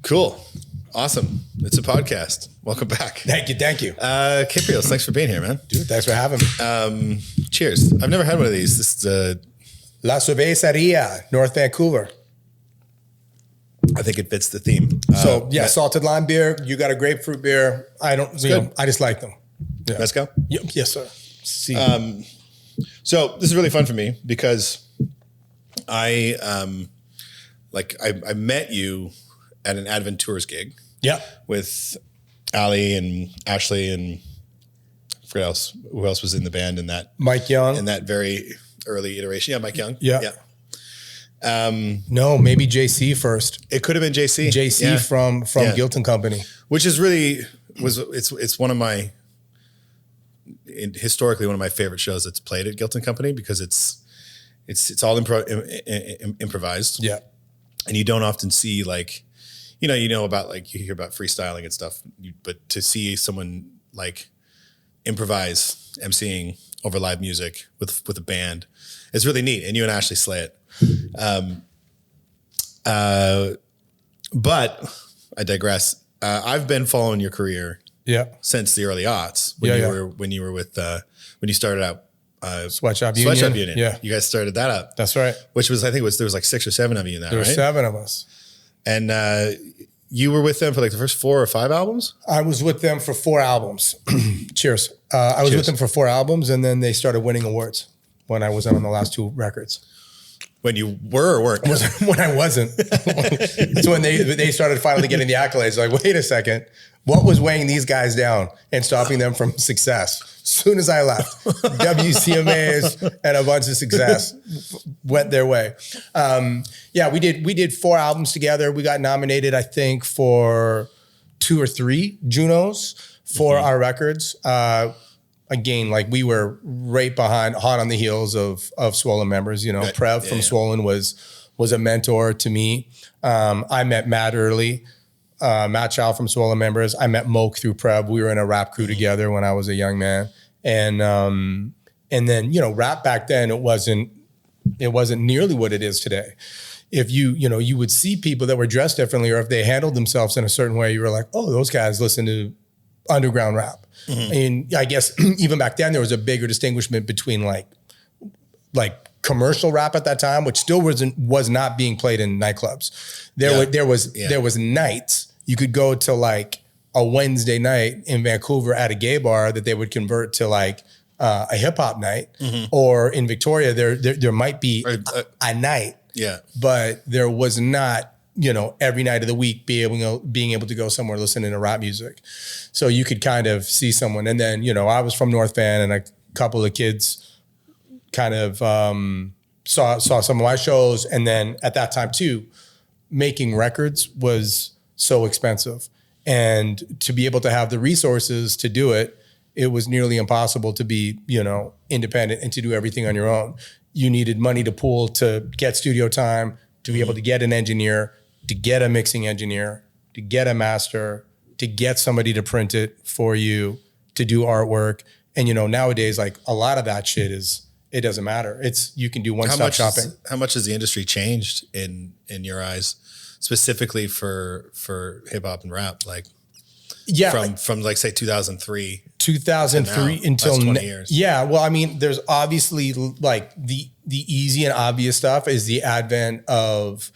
Cool. Awesome. It's a podcast. Welcome back. Thank you. Kyprios, thanks for being here, man. Dude, thanks for having me. Cheers. I've never had one of these. This is La Cerveceria, North Vancouver. I think it fits the theme. Salted lime beer. You got a grapefruit beer. I just like them. Yeah. Mezcal? Yes, sir. So this is really fun for me because I met you at an Advent Tours gig. Yeah. With Ali and Ashley and I forgot who else was in the band in that. Mike Young. In that very early iteration. Yeah, Mike Young. Yeah. No, maybe JC first. It could have been JC. JC from Guilt and Company. Which is really, it's one of my, historically one of my favorite shows that's played at Guilt and Company because it's all improvised. Yeah. And you don't often see like, you hear about freestyling and stuff, but to see someone like improvise emceeing over live music with a band, it's really neat. And you and Ashley slay it. But I digress. I've been following your career since the early aughts when you were with when you started out Sweatshop Union. Yeah. You guys started that up. That's right. Which was, I think there was like 6 or 7 of you in that, There were 7 of us. And you were with them for like the first 4 or 5 albums? I was with them for 4 albums. Cheers. I was with them for 4 albums, and then they started winning awards when I was on the last 2 records. When you were or weren't? When I wasn't. It's when they started finally getting the accolades. Like, wait a second. What was weighing these guys down and stopping them from success? As soon as I left, WCMAs and a bunch of success went their way. We did 4 albums together. We got nominated, I think, for 2 or 3 Junos for our records. Again, like we were right behind, hot on the heels of Swollen members. Right. Prev from Swollen was a mentor to me. I met Matt early. Matt Chow from Swollen members. I met Moke through Prev. We were in a rap crew together when I was a young man. And then, rap back then, it wasn't nearly what it is today. If you would see people that were dressed differently, or if they handled themselves in a certain way, you were like, oh, those guys listen to underground rap. Mm-hmm. And I guess even back then there was a bigger distinguishment between like commercial rap at that time, which still was not being played in nightclubs. There was nights you could go to like a Wednesday night in Vancouver at a gay bar that they would convert to like a hip hop night, or in Victoria there might be a night, but there was not. Every night of the week being able to go somewhere listening to rap music. So you could kind of see someone. And then, I was from North Van, and a couple of kids kind of saw some of my shows. And then at that time too, making records was so expensive. And to be able to have the resources to do it, it was nearly impossible to be, independent and to do everything on your own. You needed money to pool to get studio time, to be able to get an engineer, to get a mixing engineer, to get a master, to get somebody to print it for you, to do artwork. And, nowadays, like a lot of that shit it doesn't matter. You can do one-stop shopping. How much has the industry changed in your eyes, specifically for hip hop and rap? Like, from like say 2003 until 20 years. Yeah. Well, I mean, there's obviously like the easy and obvious stuff is the advent of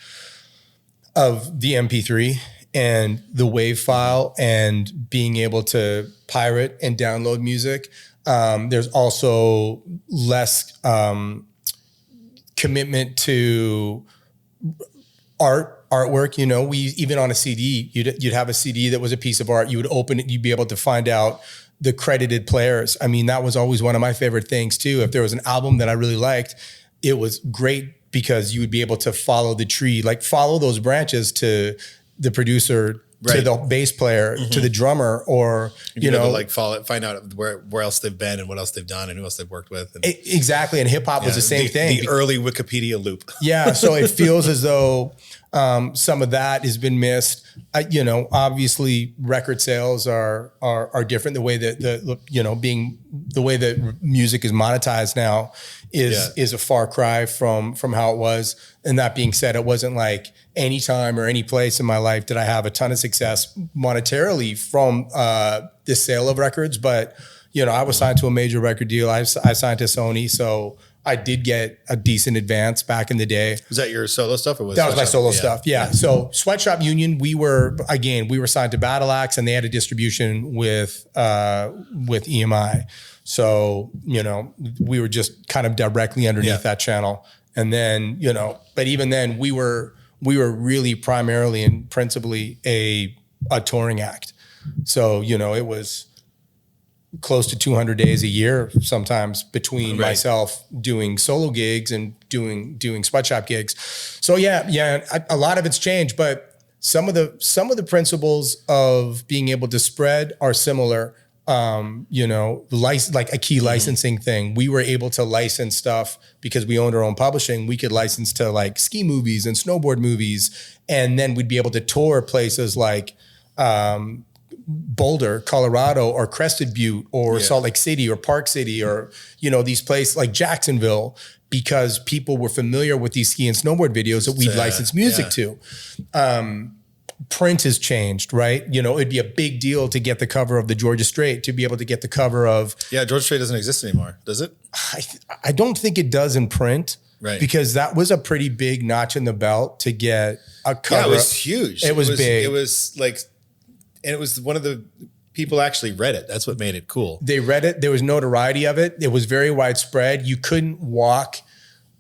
the MP3 and the WAV file and being able to pirate and download music. There's also less commitment to artwork. We even on a CD, you'd have a CD that was a piece of art. You would open it, you'd be able to find out the credited players. I mean, that was always one of my favorite things too. If there was an album that I really liked, it was great because you would be able to follow the tree, like follow those branches to the producer, to the bass player, to the drummer, or like find out where else they've been and what else they've done and who else they've worked with. And, exactly, and hip hop was the same thing. The early Wikipedia loop. Yeah, so it feels as though Some of that has been missed. You know, obviously record sales are different. The way that the way that music is monetized now is a far cry from how it was. And that being said, it wasn't like any time or any place in my life did I have a ton of success monetarily from the sale of records. But, you know, I was signed to a major record deal. I signed to Sony. So I did get a decent advance back in the day. Was that your solo stuff? Or was that was my solo stuff? Yeah. So Sweatshop Union, we were signed to Battle Axe, and they had a distribution with EMI. So, you know, we were just kind of directly underneath that channel. And then, you know, but even then we were really primarily and principally a touring act. So, you know, it was close to 200 days a year sometimes between myself doing solo gigs and doing sweatshop gigs. So a lot of it's changed, but some of the principles of being able to spread are similar. You know, like a key licensing thing. We were able to license stuff because we owned our own publishing. We could license to like ski movies and snowboard movies. And then we'd be able to tour places like, Boulder, Colorado, or Crested Butte, or Salt Lake City, or Park City, or, you know, these places like Jacksonville, because people were familiar with these ski and snowboard videos that we'd license music to. Print has changed, right? You know, it'd be a big deal to get the cover of the Georgia Strait, to be able to get the cover of... Yeah, Georgia Strait doesn't exist anymore, does it? I don't think it does in print. Right. Because that was a pretty big notch in the belt to get a cover. Yeah, it was huge. It was big. It was like... And it was one of the people actually read it. That's what made it cool. They read it. There was notoriety of it. It was very widespread. You couldn't walk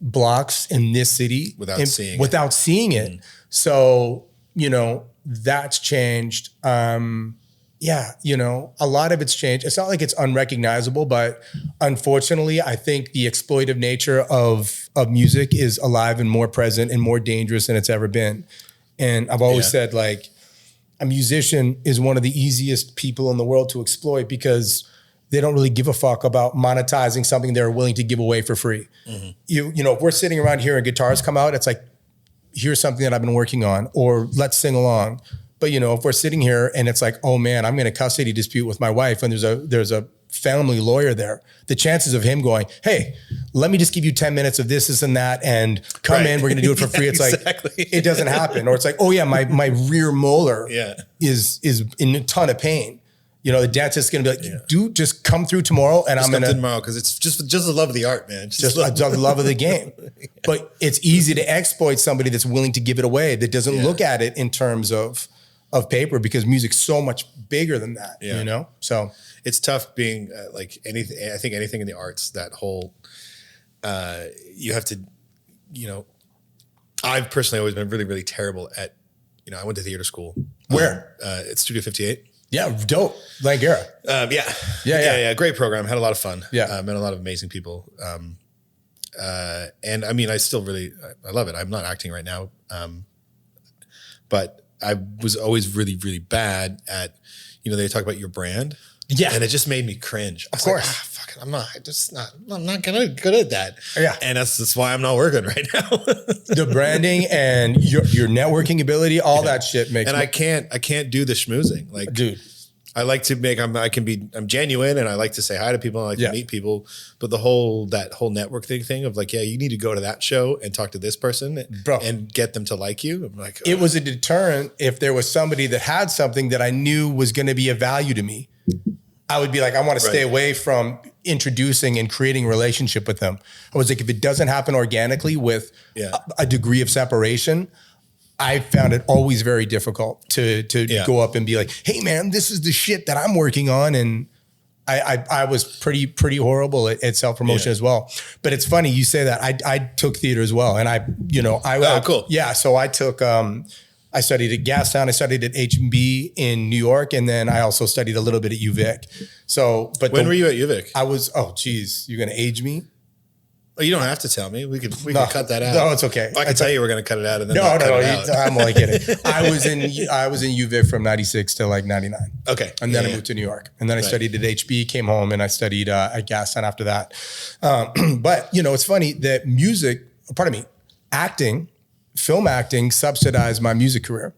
blocks in this city without seeing it. So, you know, that's changed. You know, a lot of it's changed. It's not like it's unrecognizable, but unfortunately, I think the exploitive nature of music is alive and more present and more dangerous than it's ever been. And I've always said, like, a musician is one of the easiest people in the world to exploit because they don't really give a fuck about monetizing something they're willing to give away for free. Mm-hmm. You know, if we're sitting around here and guitars come out, it's like, here's something that I've been working on, or let's sing along. But, you know, if we're sitting here and it's like, oh man, I'm in a custody dispute with my wife and there's a family lawyer there, the chances of him going, hey, let me just give you 10 minutes of this and that and come in, we're going to do it for free. It's like, it doesn't happen. Or it's like, oh yeah, my rear molar is in a ton of pain. You know, the dentist's going to be like, dude, just come through tomorrow and I'm going to tomorrow because it's just the love of the art, man. Just the love of the game. But it's easy to exploit somebody that's willing to give it away, that doesn't look at it in terms of paper, because music's so much bigger than that, you know? So it's tough being like anything. I think anything in the arts, that whole, you have to, you know, I've personally always been really, really terrible at, you know, I went to theater school. Where? At Studio 58. Yeah, dope. Langara. Yeah. Great program. Had a lot of fun. Yeah. Met a lot of amazing people. And I mean, I still really, I love it. I'm not acting right now. But I was always really, really bad at, you know, they talk about your brand. Yeah. And it just made me cringe. Of course. Like, fuck it, I'm not good at that. Yeah. And that's why I'm not working right now. The branding and your networking ability, all that shit makes. And I can't do the schmoozing. Like, dude, I like to make, I'm genuine and I like to say hi to people and I like to meet people. But that whole network thing of like, yeah, you need to go to that show and talk to this person and get them to like you. I'm like, it was a deterrent if there was somebody that had something that I knew was going to be of value to me. I would be like, I want to stay away from introducing and creating a relationship with them. I was like, if it doesn't happen organically with a degree of separation, I found it always very difficult to go up and be like, hey man, this is the shit that I'm working on. And I was pretty horrible at self-promotion as well. But it's funny you say that. I took theater as well. And cool. Yeah. So I took, I studied at Gastown. I studied at H&B in New York. And then I also studied a little bit at UVic. So, but when were you at UVic? I was, oh geez, you're going to age me? Oh, you don't have to tell me. We could cut that out. No, it's okay. I can tell you we're going to cut it out and then no. I'm only kidding. I was in UVic from 96 to like 99. Okay. And then I moved to New York. And then I studied at HB, came home, and I studied at Gastown after that. But, you know, it's funny that acting film acting subsidized my music career.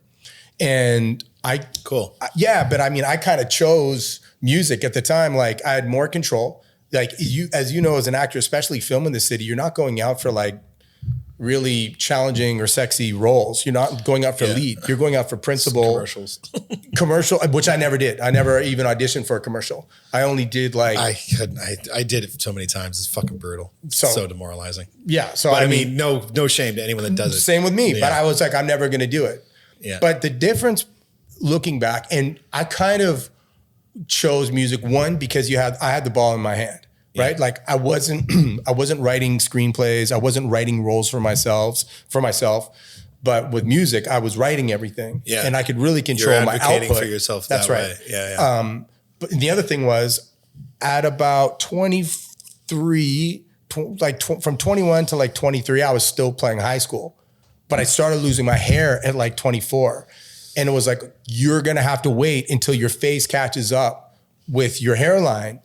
And Cool. But I mean, I kind of chose music at the time. Like I had more control. Like as you know, as an actor, especially film in the city, you're not going out for like really challenging or sexy roles. You're not going out for lead. You're going out for principal. Commercial, which I never did. I never even auditioned for a commercial. I only did like. I did it so many times. It's fucking brutal. So demoralizing. Yeah. So but I mean, no shame to anyone that does it. Same with me. Yeah. But I was like, I'm never going to do it. Yeah. But the difference looking back, and I kind of chose music, one, because I had the ball in my hand. Right? Like I wasn't writing screenplays. I wasn't writing roles for myself. But with music, I was writing everything. Yeah. And I could really control my output. For yourself. That's that right. Way. Yeah. But the other thing was at about 23, from 21 to like 23, I was still playing high school, but I started losing my hair at like 24. And it was like, you're going to have to wait until your face catches up with your hairline.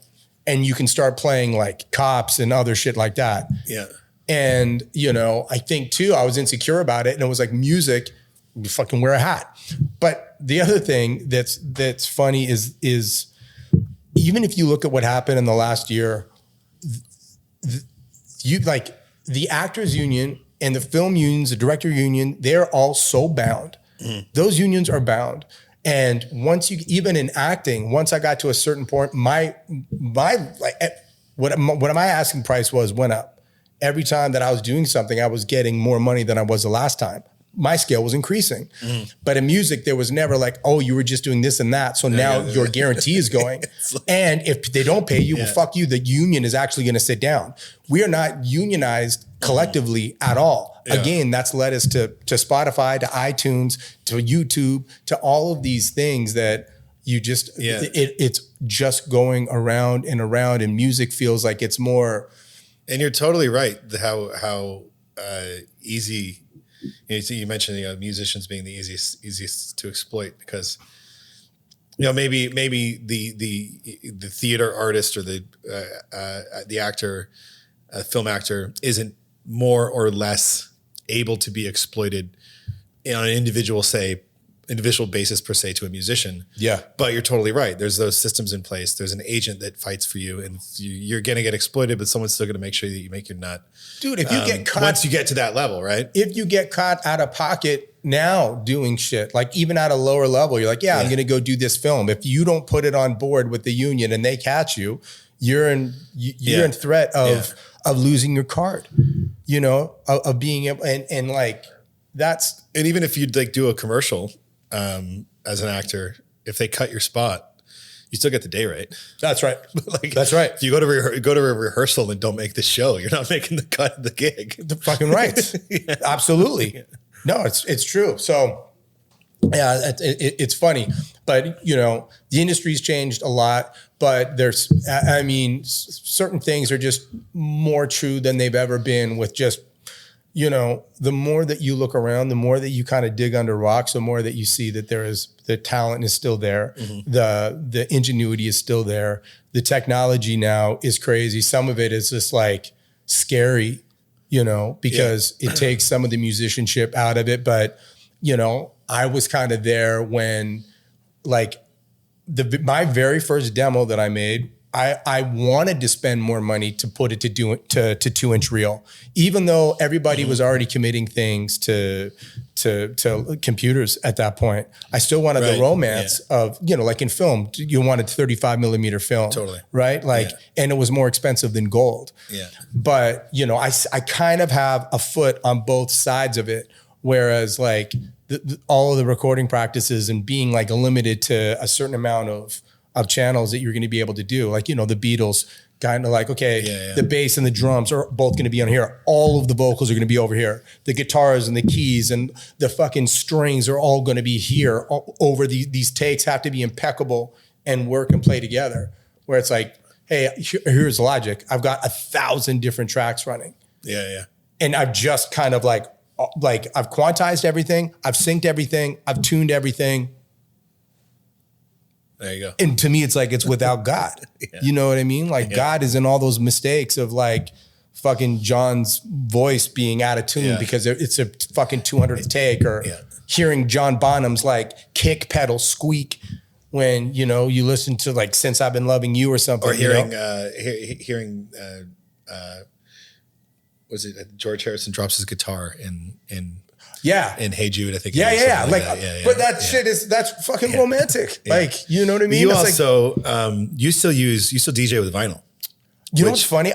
And you can start playing like cops and other shit like that. Yeah. And, I think too, I was insecure about it. And it was like music, you fucking wear a hat. But the other thing that's funny is even if you look at what happened in the last year, the actors union and the film unions, the director union, they're all so bound. Mm. Those unions are bound. And even in acting, once I got to a certain point, what my asking price went up. Every time that I was doing something, I was getting more money than I was the last time. My scale was increasing. Mm. But in music, there was never like, oh, you were just doing this and that. So now your guarantee is going. And if they don't pay you, well, fuck you. The union is actually going to sit down. We are not unionized collectively at all. Yeah. Again, that's led us to Spotify, to iTunes, to YouTube, to all of these things that you just, it's just going around and around, and music feels like it's more. And you're totally right. How easy, you mentioned, musicians being the easiest to exploit, because, maybe the theater artist or the actor, film actor isn't more or less able to be exploited on an individual basis per se to a musician. Yeah. But you're totally right. There's those systems in place. There's an agent that fights for you, and you're going to get exploited, but someone's still going to make sure that you make your nut. Dude, if you get caught. Once you get to that level, right? If you get caught out of pocket now doing shit, like even at a lower level, you're like, I'm going to go do this film. If you don't put it on board with the union and they catch you, you're in threat of losing your card, of being able, and like that's. And even if you'd like do a commercial as an actor, if they cut your spot, you still get the day rate. That's right. That's right. If you go to a rehearsal and don't make the show, you're not making the cut of the gig. The fucking right. Absolutely. No, it's true. So it's funny, but the industry's changed a lot, but there's, certain things are just more true than they've ever been with just, the more that you look around, the more that you kind of dig under rocks, the more that you see that the talent is still there. Mm-hmm. The ingenuity is still there. The technology now is crazy. Some of it is just like scary, because it takes some of the musicianship out of it. But, I was kind of there when like my very first demo that I made, I wanted to spend more money to put it to 2-inch reel, even though everybody was already committing things to computers at that point. I still wanted the romance of, like in film, you wanted 35 millimeter film, right? Like, and it was more expensive than gold. Yeah. But, I kind of have a foot on both sides of it. Whereas like all of the recording practices and being like limited to a certain amount of channels that you're going to be able to do. Like, the Beatles kind of like, the bass and the drums are both going to be on here. All of the vocals are going to be over here. The guitars and the keys and the fucking strings are all going to be here. Over these takes have to be impeccable and work and play together. Where it's like, hey, here's Logic. I've got 1,000 different tracks running. Yeah, yeah. And I've just kind of like I've quantized everything. I've synced everything. I've tuned everything. There you go. And to me, it's like it's without God. You know what I mean? Like God is in all those mistakes of like fucking John's voice being out of tune because it's a fucking 200th take, or hearing John Bonham's like kick pedal squeak when, you know, you listen to like Since I've Been Loving You or something. Or hearing, was it George Harrison drops his guitar in Hey Jude, I think. But that shit that's fucking romantic. Like, you know what I mean? You it's also, you still DJ with vinyl. You know what's funny?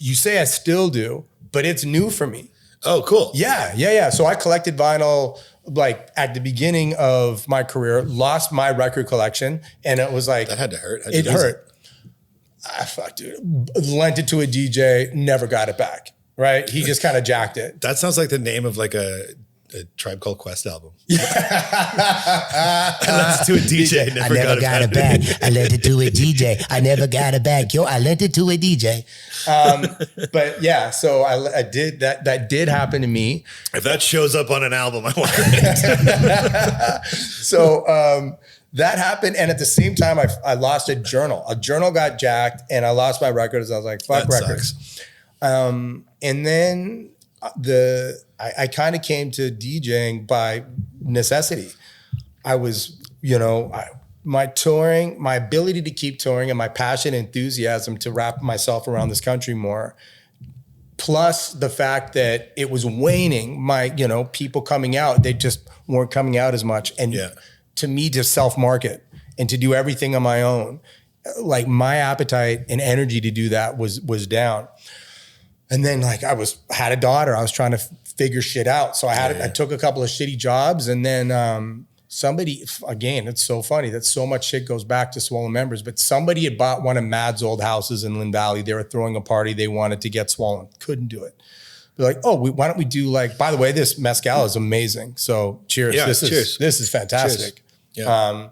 You say I still do, but it's new for me. Oh, cool. Yeah. So I collected vinyl like at the beginning of my career, lost my record collection, and it was like... That had to hurt. It hurt. Fuck, dude. Lent it to a DJ, never got it back, right? He just kind of jacked it. That sounds like the name of like a Tribe Called Quest album. I lent it to a DJ, I never got it back. I lent it to a DJ. I never got it back. Yo, I lent it to a DJ. But yeah, so I did that. That did happen to me. If that shows up on an album, I want it. So that happened, and at the same time, I lost a journal. A journal got jacked, and I lost my records. I was like, "Fuck that records." And then I kind of came to DJing by necessity. I was, you know, my touring, my ability to keep touring, and my passion and enthusiasm to wrap myself around this country more, plus the fact that it was waning, people coming out, they just weren't coming out as much. And to me, to self-market and to do everything on my own, like my appetite and energy to do that was down. And then like had a daughter, I was trying to figure shit out. So I took a couple of shitty jobs, and then somebody, again, it's so funny that so much shit goes back to Swollen members, but somebody had bought one of Mad's old houses in Lynn Valley. They were throwing a party. They wanted to get Swollen. Couldn't do it. They're like, why don't we do like, by the way, this mezcal is amazing. So cheers. Yeah, this is fantastic. Cheers. Yeah.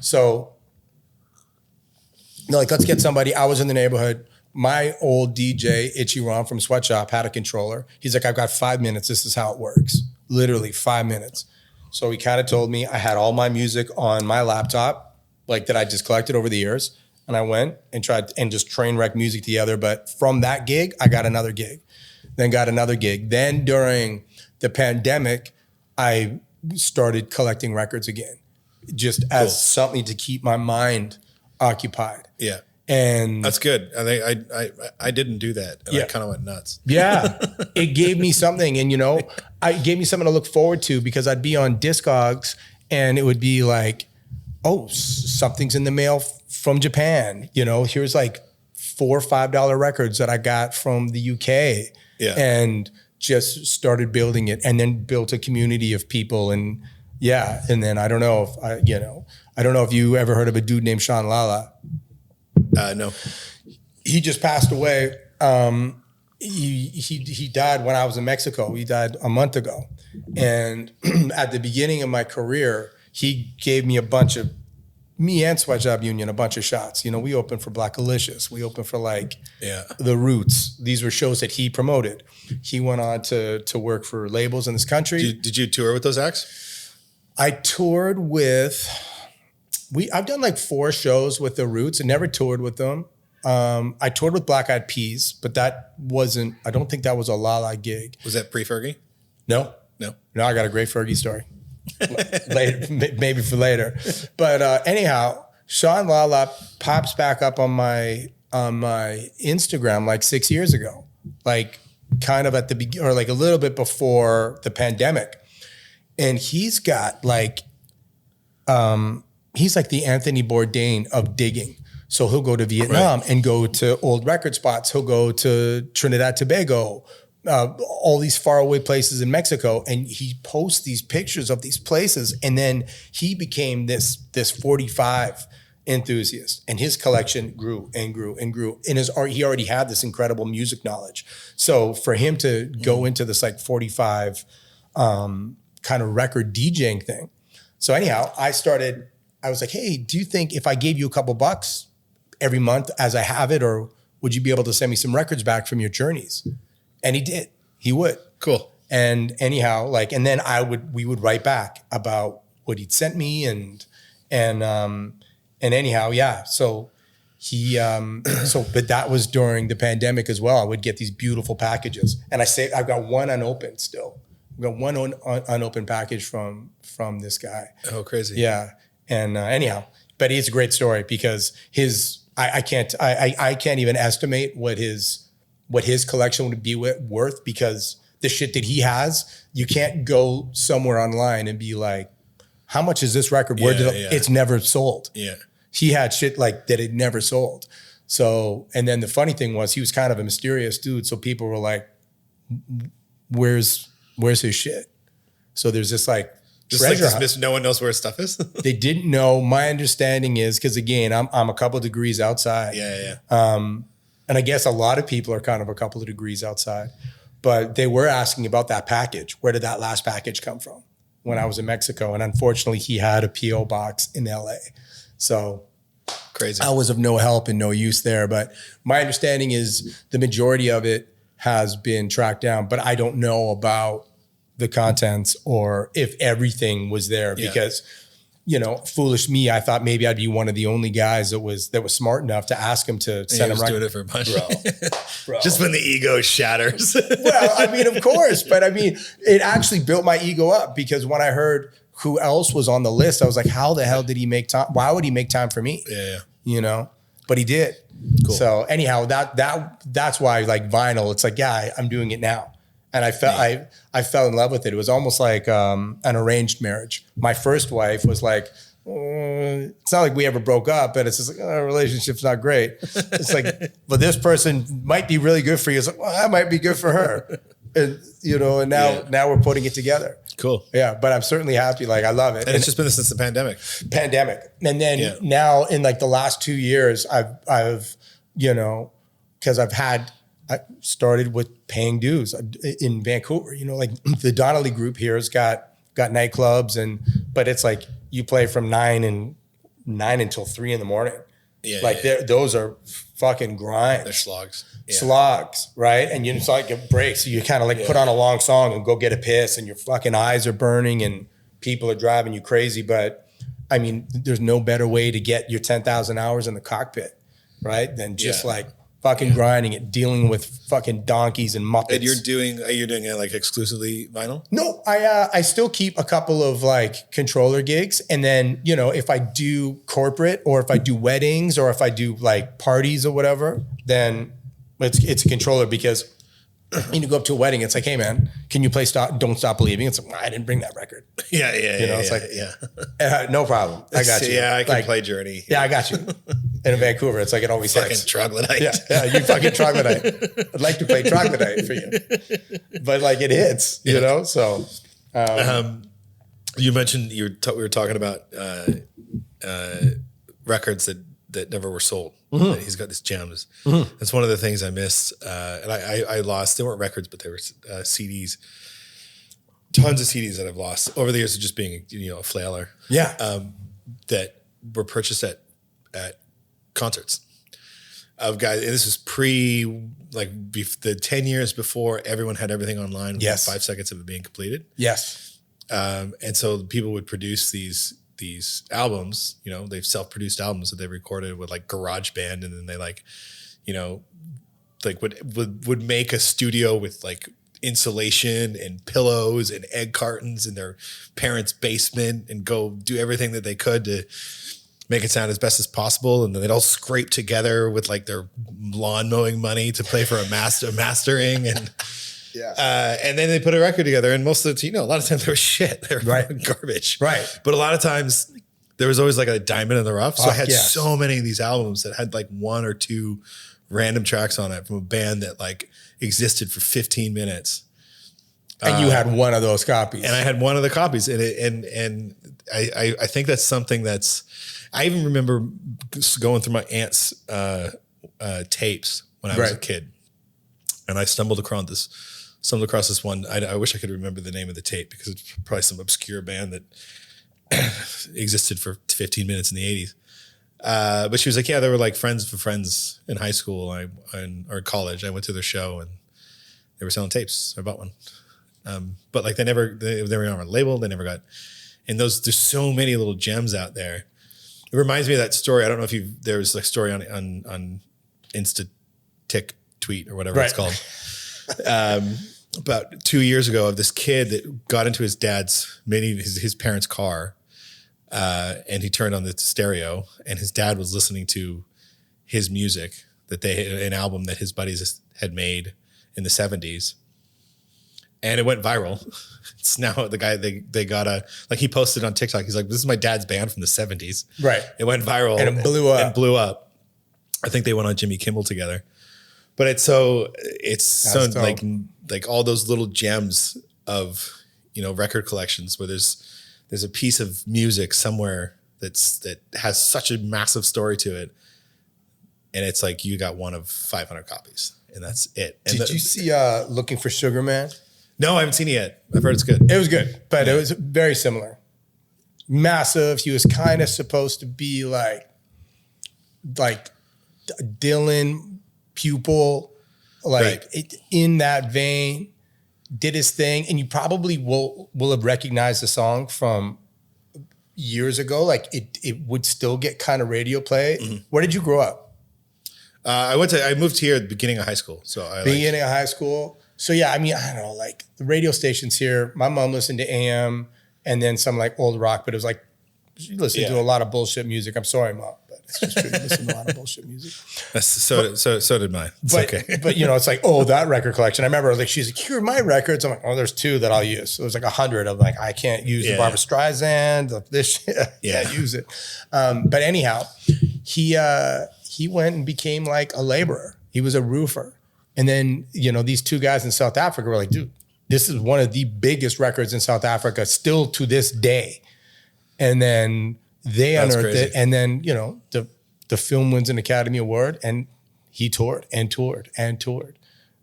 So they're like, let's get somebody. I was in the neighborhood. My old DJ, Itchy Ron from Sweatshop, had a controller. He's like, I've got 5 minutes. This is how it works. Literally 5 minutes. So he kind of told me I had all my music on my laptop, like that I just collected over the years. And I went and tried and just train wreck music together. But from that gig, I got another gig, then got another gig. Then during the pandemic, I started collecting records again, just as something to keep my mind occupied. Yeah. And that's good. I think I didn't do that. And I kind of went nuts. Yeah. It gave me something. And, it gave me something to look forward to, because I'd be on Discogs and it would be like, oh, something's in the mail from Japan. Here's like $4 or $5 records that I got from the UK. Yeah. And just started building it, and then built a community of people. And and then I don't know if you ever heard of a dude named Sean Lala. No. He just passed away. He died when I was in Mexico. He died a month ago. And at the beginning of my career, he gave me me and Sweatshop Union, a bunch of shots. We opened for Black Alicious. We opened for The Roots. These were shows that he promoted. He went on to work for labels in this country. Did you tour with those acts? I toured with... I've done like 4 shows with The Roots and never toured with them. I toured with Black Eyed Peas, but I don't think that was a Lala gig. Was that pre-Fergie? No, I got a great Fergie story. Later, maybe for later. But anyhow, Sean Lala pops back up on my Instagram like 6 years ago, like kind of at the beginning, or like a little bit before the pandemic. And he's got like, he's like the Anthony Bourdain of digging. So he'll go to Vietnam and go to old record spots. He'll go to Trinidad, Tobago, all these faraway places in Mexico. And he posts these pictures of these places. And then he became this 45 enthusiast, and his collection grew and grew and grew. In his art, he already had this incredible music knowledge. So for him to go into this like 45 kind of record DJing thing. So anyhow, I was like, hey, do you think if I gave you a couple bucks every month as I have it, or would you be able to send me some records back from your journeys? And he did. He would. Cool. And anyhow, and then we would write back about what he'd sent me, and anyhow, yeah. So But that was during the pandemic as well. I would get these beautiful packages, and I've got one unopened still. I've got one unopened package from this guy. Oh, crazy. Yeah. And anyhow, but it's a great story because I can't even estimate what his collection would be worth, because the shit that he has, you can't go somewhere online and be like, how much is this record? It's never sold. Yeah. He had shit like that it never sold. So, and then the funny thing was he was kind of a mysterious dude. So people were like, where's his shit? So there's this like treasure. No one knows where his stuff is. They didn't know. My understanding is, because again, I'm a couple degrees outside. Yeah. And I guess a lot of people are kind of a couple of degrees outside, but they were asking about that package. Where did that last package come from? When I was in Mexico, and unfortunately he had a PO box in LA. So crazy. I was of no help and no use there. But my understanding is the majority of it has been tracked down, but I don't know about the contents or if everything was there, because, foolish me, I thought maybe I'd be one of the only guys that was smart enough to ask him to send him right. doing it for money. Bro. Just when the ego shatters. Well, I mean, of course, but I mean, it actually built my ego up, because when I heard who else was on the list, I was like, how the hell did he make time? Why would he make time for me? Yeah. But he did. Cool. So anyhow, that's why, like, vinyl, it's like, I'm doing it now. And I fell in love with it. It was almost like an arranged marriage. My first wife was like, it's not like we ever broke up, but it's just like, our relationship's not great. It's like, but this person might be really good for you. It's like, well, that might be good for her. And, and now we're putting it together. Cool. Yeah, but I'm certainly happy. Like, I love it. And it's just been this since the pandemic. And then now in like the last 2 years, I've because I started with paying dues in Vancouver. Like the Donnelly group here has got nightclubs, but it's like you play from 9 until 3 in the morning. Those are fucking grind. They're slogs. Slogs, right? And it's like a break. So you kind of like put on a long song and go get a piss, and your fucking eyes are burning and people are driving you crazy. But I mean, there's no better way to get your 10,000 hours in the cockpit, right? Than just like fucking grinding it, dealing with fucking donkeys and muppets. And you're doing it like exclusively vinyl? No, I still keep a couple of like controller gigs. And then, if I do corporate, or if I do weddings, or if I do like parties or whatever, then it's a controller, because you go up to a wedding, it's like, hey man, can you play Don't Stop Believing? It's like, I didn't bring that record. It's like, no problem. I got you. Yeah, I can play Journey. Yeah, I got you. And in Vancouver, it's like it always fucking hits. troglodyte. Yeah, you fucking troglodyte. I'd like to play troglodyte for you, but like it hits, So, you mentioned we were talking about records that never were sold. Mm-hmm. He's got these gems. Mm-hmm. That's one of the things I missed, and I lost. They weren't records, but they were CDs. Tons of CDs that I've lost over the years of just being a flailer. Yeah, that were purchased at concerts of guys. And this is the 10 years before everyone had everything online within 5 seconds of it being completed. Yes. And so people would produce these albums, they've self-produced albums that they recorded with like GarageBand, and then they would make a studio with like insulation and pillows and egg cartons in their parents' basement, and go do everything that they could to make it sound as best as possible. And then they'd all scrape together with like their lawn mowing money to pay for a mastering. And and then they put a record together, and most of the a lot of times they were shit. They were garbage. Right. But a lot of times there was always like a diamond in the rough. So I had so many of these albums that had like 1 or 2 random tracks on it from a band that like existed for 15 minutes. And you had one of those copies. And I had one of the copies. And I think that's something I even remember going through my aunt's tapes when I was a kid. And I stumbled across this one. I wish I could remember the name of the tape, because it's probably some obscure band that existed for 15 minutes in the 80s. But she was like, they were like friends of friends in high school or college. I went to their show and they were selling tapes. I bought one. But like they were on a label. They never got, and there's so many little gems out there. It reminds me of that story. I don't know if there was a story on Insta Tick tweet or whatever it's called. About 2 years ago, of this kid that got into his parents' car, and he turned on the stereo, and his dad was listening to his music an album that his buddies had made in the 70s, and it went viral. It's now the guy they got he posted on TikTok. He's like, "This is my dad's band from the 70s." Right. It went viral and it blew up. I think they went on Jimmy Kimmel together. But it's so dope. like all those little gems of, record collections where there's a piece of music somewhere that has such a massive story to it, and it's like you got one of 500 copies, and that's it. And Did you see Looking for Sugar Man? No, I haven't seen it yet. I've heard it's good. It was good, but it was very similar. Massive. He was kind of supposed to be like Dylan pupil, in that vein, did his thing. And you probably will have recognized the song from years ago. Like it would still get kind of radio play. Mm-hmm. Where did you grow up? I moved here at the beginning of high school. So of high school. So yeah, I mean, I don't know, like the radio stations here, my mom listened to AM and then some like old rock, but it was like, she listened to a lot of bullshit music. I'm sorry, Mom, but it's just true. You listen to a lot of bullshit music. So did mine. It's okay. But it's like, that record collection. I remember like, she's like, here are my records. I'm like, there's 2 that I'll use. So there's like 100 of like, I can't use the Barbra Streisand, this shit. I can't use it. But anyhow, he went and became like a laborer. He was a roofer. And then, these 2 guys in South Africa were like, dude, this is one of the biggest records in South Africa still to this day. And then they unearthed it. And then, the film wins an Academy Award and he toured and toured and toured,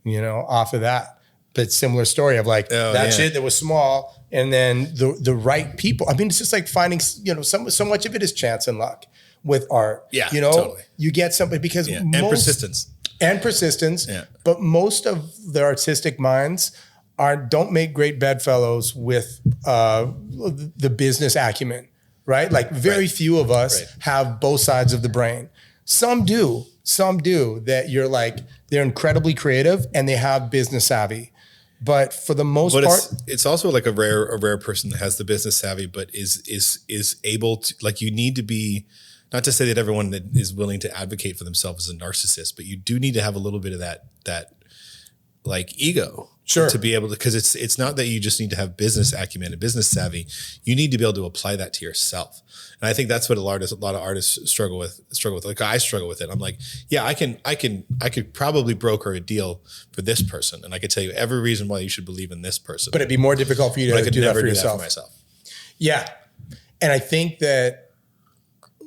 off of that. But similar story of like shit that was small and then the right people. I mean, it's just like finding, so much of it is chance and luck with art. Yeah, totally. You get something because and persistence. And persistence. Yeah. But most of the artistic minds don't make great bedfellows with the business acumen, right? Like very few of us have both sides of the brain. Some do that you're like, they're incredibly creative and they have business savvy. But for the most part, it's also like a rare person that has the business savvy, but is able to, like, you need to be, not to say that everyone that is willing to advocate for themselves is a narcissist, but you do need to have a little bit of that like ego. Sure. To be able to, because it's not that you just need to have business acumen and business savvy. You need to be able to apply that to yourself. And I think that's what a lot of artists struggle with. Like I struggle with it. I'm like, yeah, I could probably broker a deal for this person. And I could tell you every reason why you should believe in this person. But it'd be more difficult for you to do that for yourself. Myself. Yeah. And I think that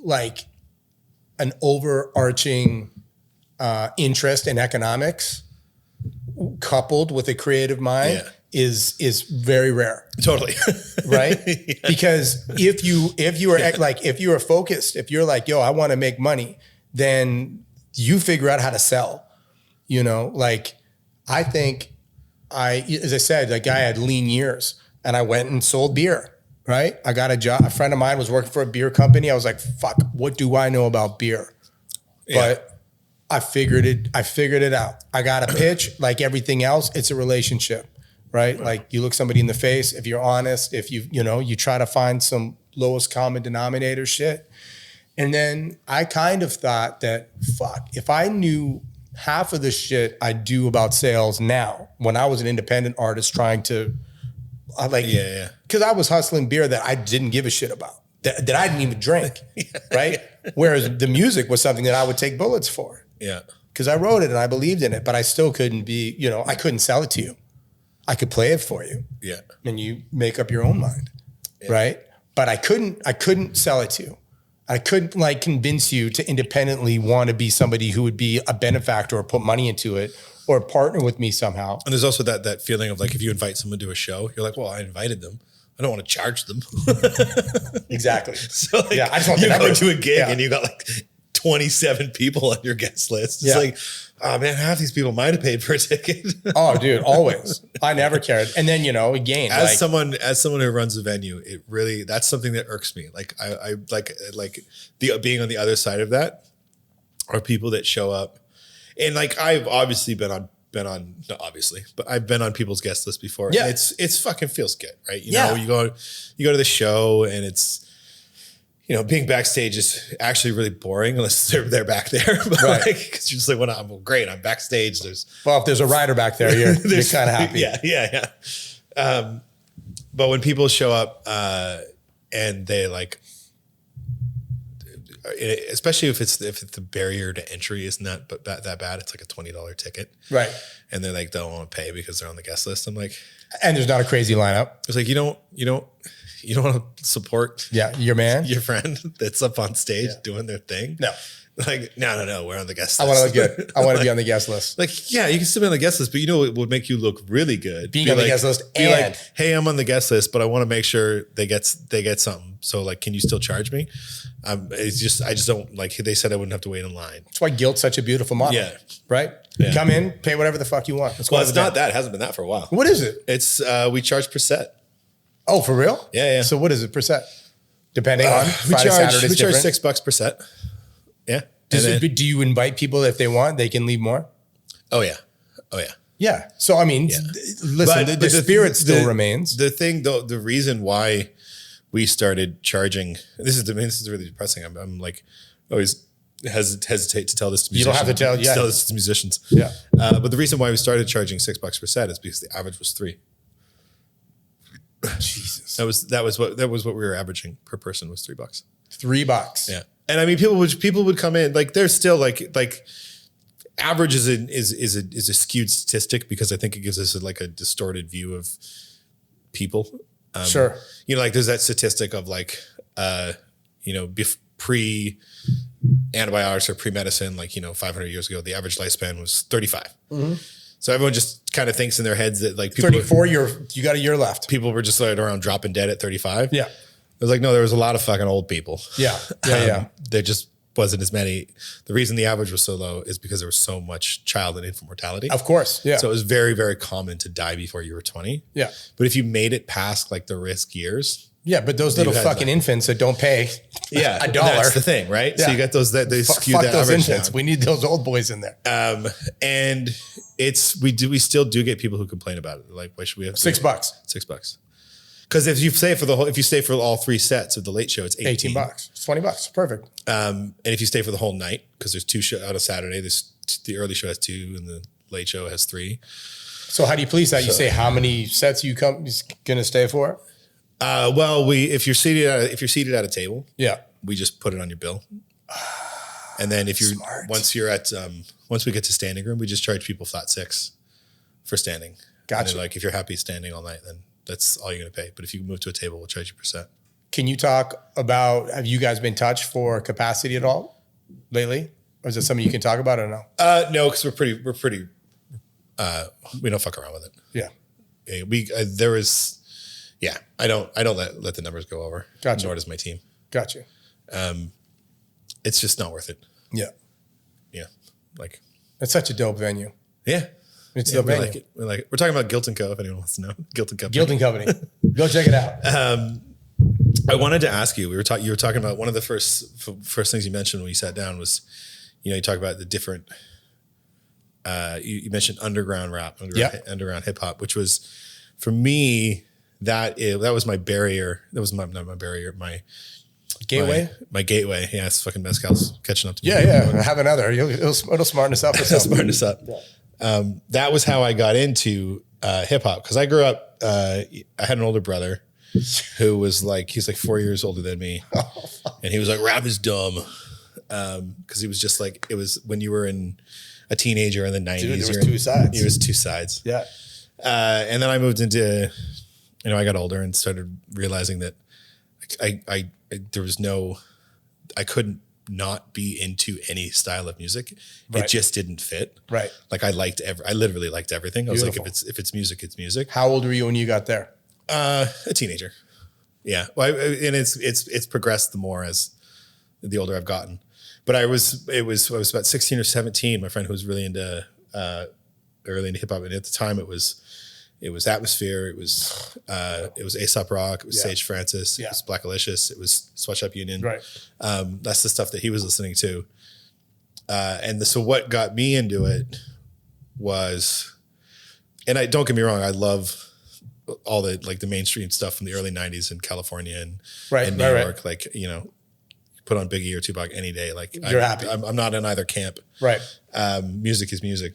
like an overarching interest in economics coupled with a creative mind is very rare. Totally. Right? Yeah. Because if you are focused, if you're like, yo, I want to make money, then you figure out how to sell. Like I think as I said, like I had lean years and I went and sold beer. Right? I got a job. A friend of mine was working for a beer company. I was like, fuck, what do I know about beer? Yeah. But I figured it out. I got a pitch. Like everything else, it's a relationship, right? Like you look somebody in the face, if you're honest, if you try to find some lowest common denominator shit. And then I kind of thought that, fuck, if I knew half of the shit I do about sales now, when I was an independent artist trying to, because I was hustling beer that I didn't give a shit about, that I didn't even drink, right? Whereas the music was something that I would take bullets for. Yeah. Because I wrote it and I believed in it, but I still couldn't be, I couldn't sell it to you. I could play it for you. Yeah. And you make up your own mind, right? But I couldn't sell it to you. I couldn't like convince you to independently want to be somebody who would be a benefactor or put money into it or partner with me somehow. And there's also that feeling of like, if you invite someone to a show, you're like, well, I invited them. I don't want to charge them. Exactly. So like, I just want you go to a gig and you got like 27 people on your guest list. It's Yeah. like, oh man, half these people might have paid for a ticket. Oh, dude, always. I never cared. And then, again, As someone who runs a venue, it really, that's something that irks me. Like I like the being on the other side of that are people that show up, and like I've obviously not obviously, but I've been on people's guest list before. Yeah. And it's fucking feels good, right? You Yeah. know, you go to the show and it's, being backstage is actually really boring unless they're back there. But Right. because you're just like, I'm great. I'm backstage. Well, if there's a rider back there, you're kind of happy. Yeah. But when people show up and they like, especially if the barrier to entry isn't that bad, it's like a $20 ticket, Right. and they're like, they don't want to pay because they're on the guest list. I'm like, And there's not a crazy lineup. it's like you don't want to support Yeah. Your man. your friend that's up on stage doing their thing. No. Like no, we're on the guest list. I want to look good. I want to be on the guest list. Like, yeah, you can still be on the guest list, but it would make you look really good. Being on the guest list be and- like, hey, I'm on the guest list, but I want to make sure they get something. So like, can you still charge me? I just don't like, they said I wouldn't have to wait in line. That's why guilt's such a beautiful model. Yeah. Right? Yeah. Come in, pay whatever the fuck you want. Well, it's not that. It hasn't been that for a while. What is it? It's, we charge per set. Oh, for real? Yeah. So what is it per set? Depending on Friday, Saturday's we charge different? $6 per set. Yeah. And Do you invite people if they want? They can leave more? oh yeah. Yeah. So, I mean, listen, But the spirit still remains. The thing though, the reason why we started charging, this is really depressing. I'm like always hesitate to tell this to musicians. You don't have to tell, yeah. Tell this to musicians. Yeah. But the reason why we started charging $6 per set is because the average was $3. Jesus. That was what we were averaging per person was $3. $3. Yeah. And I mean, people would come in, like, there's still like average is a skewed statistic because I think it gives us a distorted view of people. Sure. Like there's that statistic of like, pre antibiotics or pre-medicine, 500 years ago, the average lifespan was 35. Mm-hmm. So everyone just kind of thinks in their heads that like people 34, you got a year left. people were just like around dropping dead at 35. Yeah. It was like, no, there was a lot of fucking old people. Yeah. Yeah. There just wasn't as many. The reason the average was so low is because there was so much child and infant mortality. Of course. Yeah. So it was very, very common to die before you were 20. Yeah. But if you made it past like the risk years. Yeah. But those little had, fucking infants that don't pay Yeah. $1. That's the thing, right? Yeah. So you got those that they skew Fuck that those average infants. down. We need those old boys in there. And we still do get people who complain about it. Like, why should we have $6. $6? Because if you stay for all 3 sets of the late show, it's $18. It's $20. Perfect. And if you stay for the whole night, because there's 2 shows on a Saturday, the early show has 2 and the late show has 3. So how do you police that? You say how many sets you going to stay for? Well, if you're seated at a table, Yeah. we just put it on your bill. And then if you're Smart. once we get to standing room, we just charge people flat $6 for standing. Gotcha. And then, like if you're happy standing all night, then that's all you're going to pay. But if you move to a table, we'll charge you per set. Can you talk about, have you guys been touched for capacity at all lately? Or is it something you can talk about or no? No, because we're pretty. We don't fuck around with it. Yeah. I don't let the numbers go over. Gotcha. Nor does my team. Gotcha. It's just not worth it. Yeah. Yeah. Like, It's such a dope venue. yeah. It's Yeah, the we venue. like it. We like it. We're talking about Guilt & Co. If anyone wants to know, Guilt & Co. Guilt and Company. Go check it out. I wanted to ask you. You were talking about one of the first things you mentioned when you sat down was, you talk about the different. You mentioned underground rap, underground hip hop, which was for me that was my barrier. That was not my barrier. My Gateway? My gateway. Yeah, it's fucking mezcal's catching up to me. Yeah. Have another. It'll smarten us up or something. Smarten us up. That was how I got into hip hop because I grew up. I had an older brother who was he's 4 years older than me, and he was like, "Rap is dumb," because he was just like, it was when you were a teenager in the 90s. Dude, there was 2 sides. There was 2 sides. Yeah. And then I moved into, I got older and started realizing that I couldn't not be into any style of music. Right. It just didn't fit. Right. Like I literally liked everything. I was Beautiful. like, if it's music, it's music. How old were you when you got there? A teenager. Yeah. Well, and it's progressed the more as the older I've gotten. but I was about 16 or 17. My friend who was really into hip hop, and at the time it was Atmosphere, it was A$AP Rock, it was Sage Francis, it was Black Alicious, it was Sweatshop Union. Right. That's the stuff that he was listening to. So what got me into it was, and don't get me wrong, I love all the like the mainstream stuff from the early 90s in California and New York. Like, you know, put on Biggie or Tupac any day. Like you're happy. I'm not in either camp. Right. Music is music.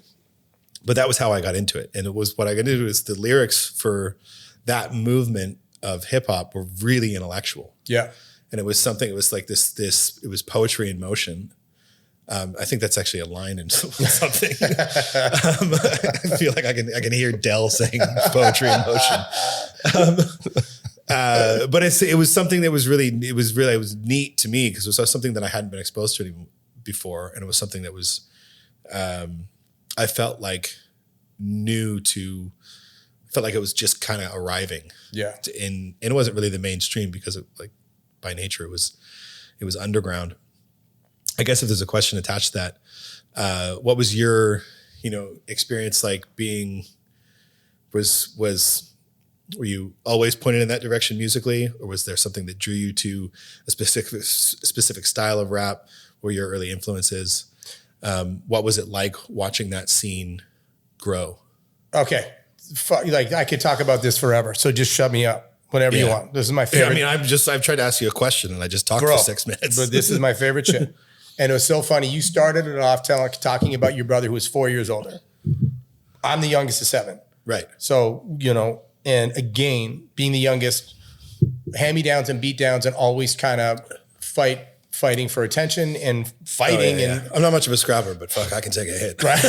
But that was how I got into it. And it was what I got into is the lyrics for that movement of hip hop were really intellectual. Yeah. And it was something, it was like it was poetry in motion. I think that's actually a line in something. I feel like I can hear Dell saying poetry in motion. But it was something that was really neat to me because it was something that I hadn't been exposed to before. And it was something that was, I felt like felt like it was just kind of arriving. Yeah. And it wasn't really the mainstream because by nature it was underground. I guess if there's a question attached to that, what was your, experience like being, were you always pointed in that direction musically, or was there something that drew you to a specific style of rap? Were your early influences? What was it like watching that scene grow? Okay. Like I could talk about this forever. So just shut me up whenever you want. This is my favorite. Yeah, I mean, I've tried to ask you a question and I just talked for 6 minutes. But this is my favorite shit. And it was so funny. You started it off talking about your brother who was 4 years older. I'm the youngest of 7. Right. So, and again, being the youngest, hand-me-downs and beat-downs and always kind of fighting for attention and fighting. And I'm not much of a scrapper, but fuck, I can take a hit. Right.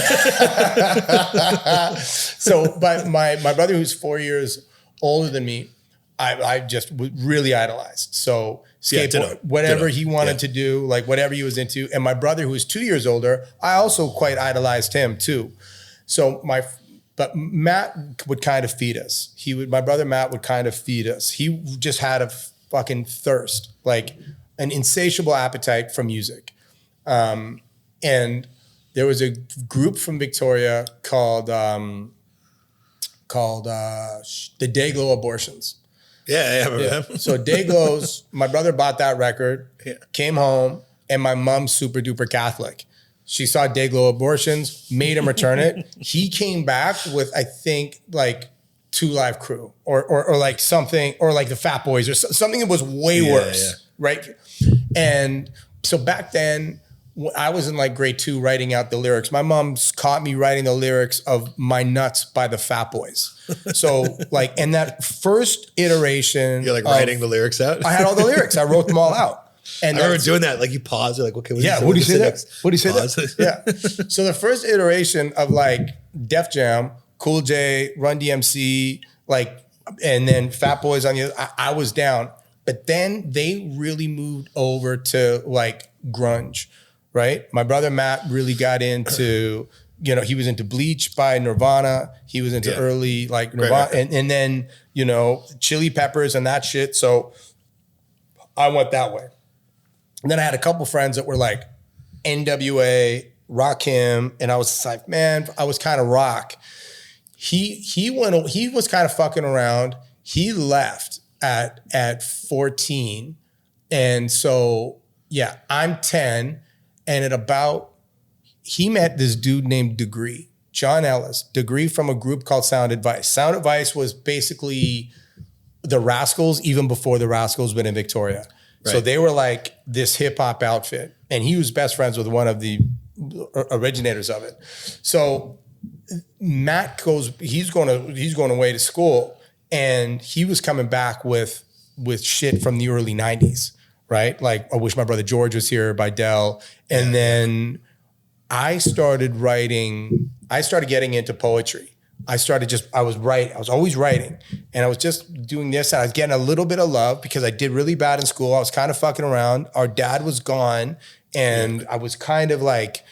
So, but my brother who's 4 years older than me, I just really idolized. So skateboard, whatever he wanted to do, like whatever he was into. And my brother who was 2 years older, I also quite idolized him too. So but Matt would kind of feed us. My brother Matt would kind of feed us. He just had a fucking thirst, like an insatiable appetite for music. And there was a group from Victoria called the Dayglow Abortions. Yeah, I remember them. So Dayglow's, my brother bought that record, came home, and my mom's super duper Catholic. She saw Dayglow Abortions, made him return it. He came back with, I think, like 2 Live Crew or like something, or like the Fat Boys or something that was way worse, right? And so back then, I was in like grade 2 writing out the lyrics. My mom's caught me writing the lyrics of My Nuts by the Fat Boys. So like, in that first iteration. You're like writing the lyrics out? I had all the lyrics. I wrote them all out. And I remember doing that. Like you pause, you're like, okay, what do you say that? What do you say that? Yeah. So the first iteration of like Def Jam, Cool J, Run DMC, like, and then Fat Boys on the other, I was down. But then they really moved over to like grunge. Right? My brother Matt really got into, he was into Bleach by Nirvana. He was into early like Nirvana and then, Chili Peppers and that shit. So I went that way. And then I had a couple friends that were like NWA, Rakim, and I was like, man, I was kind of rock. He was kind of fucking around. He left at 14. And so, I'm 10. And he met this dude named Degree, John Ellis, Degree from a group called Sound Advice. Sound Advice was basically the Rascals, even before the Rascals went in Victoria. Right. So they were like this hip hop outfit. And he was best friends with one of the originators of it. So Matt he's going away to school, and he was coming back with shit from the early 90s. Right? Like I Wish My Brother George Was Here by Dell. And then I started getting into poetry. I was always writing, and I was just doing this, and I was getting a little bit of love because I did really bad in school. I was kind of fucking around. Our dad was gone, and I was kind of like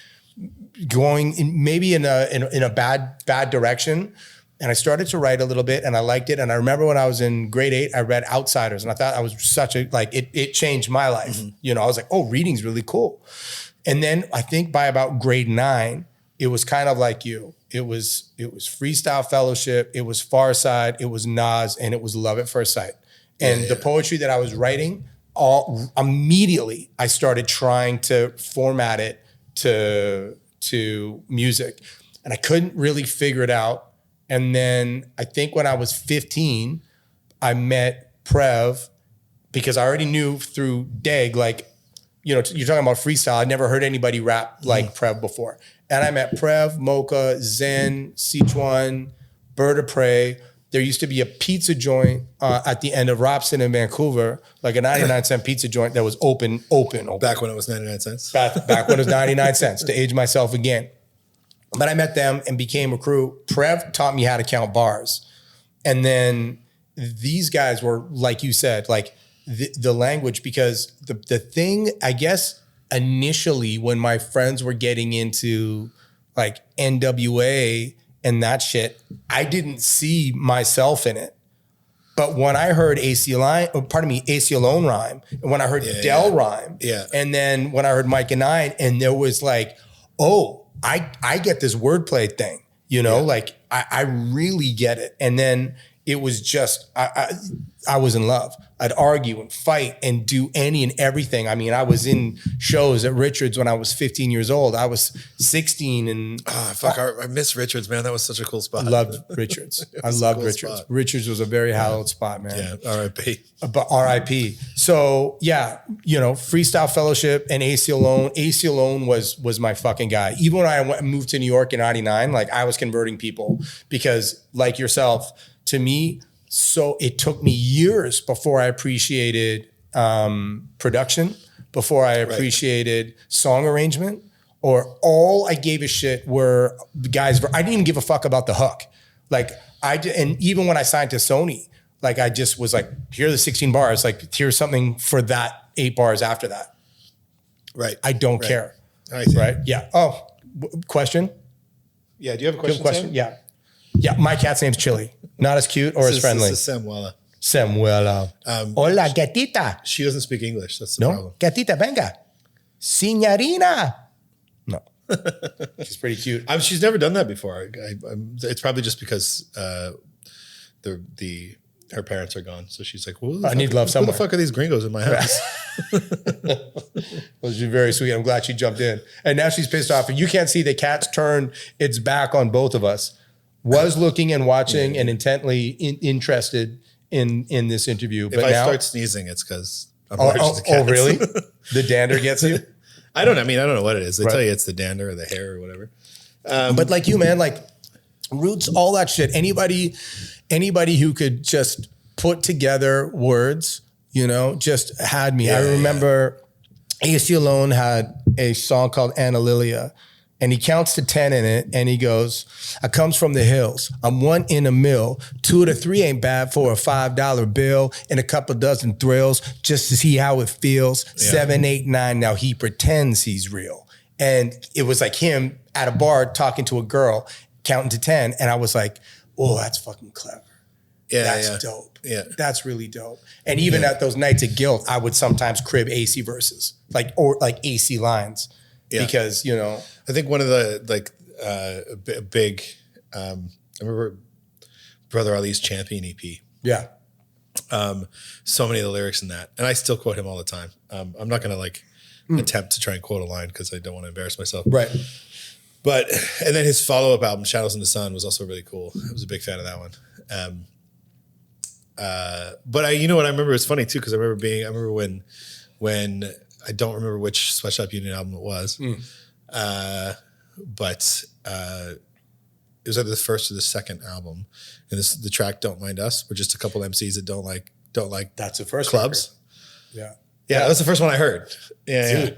going maybe in a bad direction. And I started to write a little bit, and I liked it. And I remember when I was in grade 8, I read Outsiders, and I thought I was it changed my life. Mm-hmm. I was like, oh, reading's really cool. And then I think by about grade 9, it was kind of like you. It was Freestyle Fellowship, it was Far Side, it was Nas, and it was Love at First Sight. And the poetry that I was writing, immediately I started trying to format it to music. And I couldn't really figure it out. And then I think when I was 15, I met Prev because I already knew through Deg, like, you know, you're talking about freestyle. I'd never heard anybody rap like Prev before. And I met Prev, Mocha, Zen, Sichuan, Bird of Prey. There used to be a pizza joint at the end of Robson in Vancouver, like a 99-cent pizza joint that was open. Back when it was 99 cents? Back when it was 99 cents, to age myself again. But I met them and became a crew. Prev taught me how to count bars. And then these guys were, like you said, like the language, because the thing, I guess, initially when my friends were getting into like NWA and that shit, I didn't see myself in it. But when I heard AC Alone rhyme, and when I heard Del rhyme, and then when I heard Mike and I, and there was like, oh, I get this wordplay thing, you know, like I really get it. And then it was just, I was in love. I'd argue and fight and do any and everything. I mean, I was in shows at Richards when I was 15 years old. I was 16 and... I miss Richards, man. That was such a cool spot. I loved Richards. I loved cool Richards. Spot. Richards was a very hallowed spot, man. Yeah, R.I.P. But R.I.P. So, yeah, you know, Freestyle Fellowship and AC Alone. AC Alone was my fucking guy. Even when I moved to New York in 99, like I was converting people because, like yourself, to me... So it took me years before I appreciated production, before I appreciated song arrangement, or all I gave a shit were guys. I didn't even give a fuck about the hook. Like and even when I signed to Sony, like I just was like, here are the 16 bars. Like here's something for that 8 bars after that. Right. I don't care. Right. Yeah. Oh, question. Yeah. Do you have a question? Sam? Yeah. Yeah. My cat's name's Chili. Not as cute or as friendly. This is Samuela. Hola, gatita. She doesn't speak English. That's the problem. Gatita, venga. Signorina. No. She's pretty cute. She's never done that before. It's probably just because her parents are gone. So she's like, well, I need love somewhere. Who the fuck are these gringos in my house? Well, she's very sweet. I'm glad she jumped in. And now she's pissed off. And you can't see the cat's turned its back on both of us. Was looking and watching and intently interested in this interview. But if I now, start sneezing, it's because I'm allergic to cats. Oh, really? The dander gets you? I don't know what it is. They tell you it's the dander or the hair or whatever. But like you, man, like roots, all that shit. Anybody who could just put together words, you know, just had me. I remember AC Alone had a song called Anna Lilia. And he counts to 10 in it, and he goes, I comes from the hills. I'm 1 in a mill. 2 to 3 ain't bad for a $5 bill and a couple dozen thrills just to see how it feels. 7, 8, 9, now he pretends he's real. And it was like him at a bar talking to a girl, counting to 10. And I was like, oh, that's fucking clever. That's dope. Yeah. That's really dope. And even at those nights of guilt, I would sometimes crib AC verses, or AC lines. Yeah. Because, you know, I think one of the big, I remember Brother Ali's Champion EP. Yeah. So many of the lyrics in that, and I still quote him all the time. I'm not going to attempt to try and quote a line because I don't want to embarrass myself. Right. But, and then his follow-up album, Shadows in the Sun, was also really cool. I was a big fan of that one. But you know what I remember? It's funny too, because I remember when I don't remember which Sweatshop Union album it was, but it was either the first or the second album, and the track "Don't Mind Us" were just a couple MCs that don't like. That's the first clubs. Record. Yeah, that was the first one I heard. Yeah.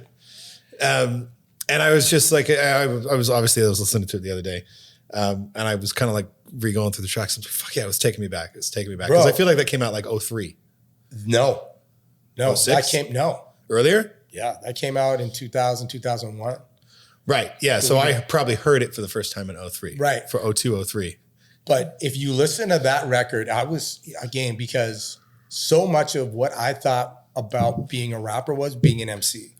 And I was just like, I was listening to it the other day, and I was kind of like re-going through the tracks. I'm like, fuck yeah, it was taking me back. It's taking me back because I feel like that came out like 03. No, 06? Earlier? Yeah, that came out in 2000, 2001. Right, yeah. So I probably heard it for the first time in 03. Right. For 02, 03. But if you listen to that record, because so much of what I thought about being a rapper was being an MC.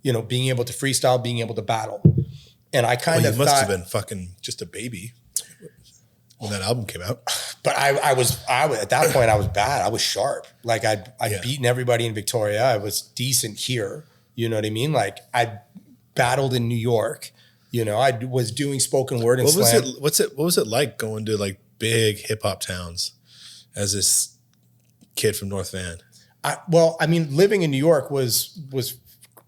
being able to freestyle, being able to battle. And I kind of must have been fucking just a baby when that album came out. But I was at that point, I was bad. I was sharp. Like I'd beaten everybody in Victoria. I was decent here. You know what I mean? Like I battled in New York. I was doing spoken word and slam. What was it like going to like big hip hop towns as this kid from North Van? Living in New York was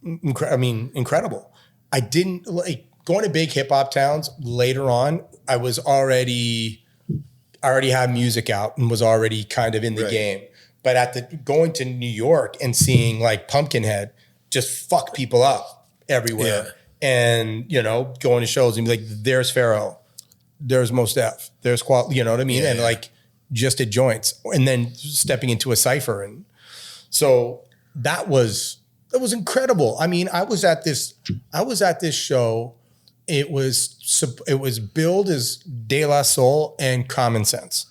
incredible. I didn't like going to big hip hop towns later on. I already had music out and was already kind of in the game. But going to New York and seeing like Pumpkinhead just fuck people up everywhere. And, going to shows and be like, there's Pharaoh, there's Mos Def, there's you know what I mean? And like just at joints and then stepping into a cypher. And so that was incredible. I mean, I was at this show. It was billed as De La Soul and Common Sense.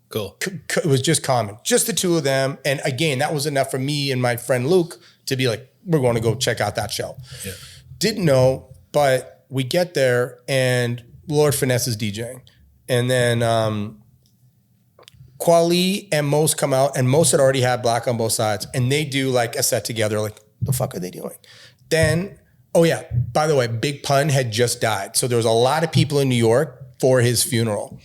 Cool. It was just Common, just the two of them. And again, that was enough for me and my friend Luke to be like, we're going to go check out that show. Yeah. Didn't know, but we get there and Lord Finesse is DJing. And then Kweli and Mos come out, and Mos had already had Black on Both Sides, and they do like a set together. Like, the fuck are they doing? Then, oh yeah, by the way, Big Pun had just died. So there was a lot of people in New York for his funeral.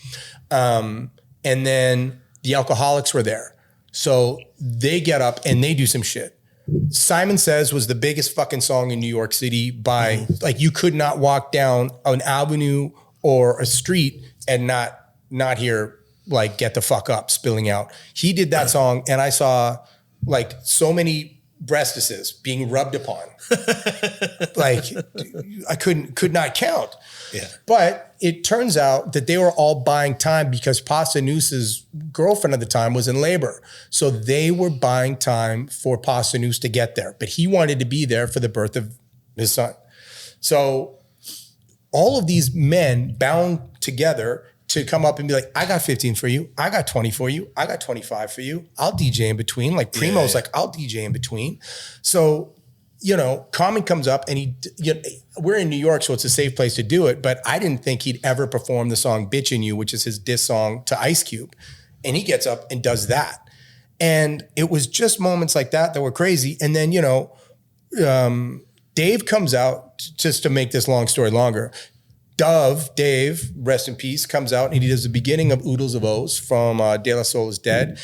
And then the Alcoholics were there. So they get up and they do some shit. Simon Says was the biggest fucking song in New York City by like you could not walk down an avenue or a street and not hear like Get the Fuck Up spilling out. He did that song and I saw like so many breastises being rubbed upon. Like I could not count. Yeah. But it turns out that they were all buying time because Pasta Noose's girlfriend at the time was in labor. So they were buying time for Pasta Noose to get there. But he wanted to be there for the birth of his son. So all of these men bound together to come up and be like, I got 15 for you. I got 20 for you. I got 25 for you. I'll DJ in between. Like Primo's like, I'll DJ in between. So, Common comes up and we're in New York, so it's a safe place to do it. But I didn't think he'd ever perform the song Bitchin' You, which is his diss song to Ice Cube. And he gets up and does that. And it was just moments like that were crazy. And then, Dave comes out, just to make this long story longer. Dave, rest in peace, comes out and he does the beginning of Oodles of O's from De La Soul is Dead.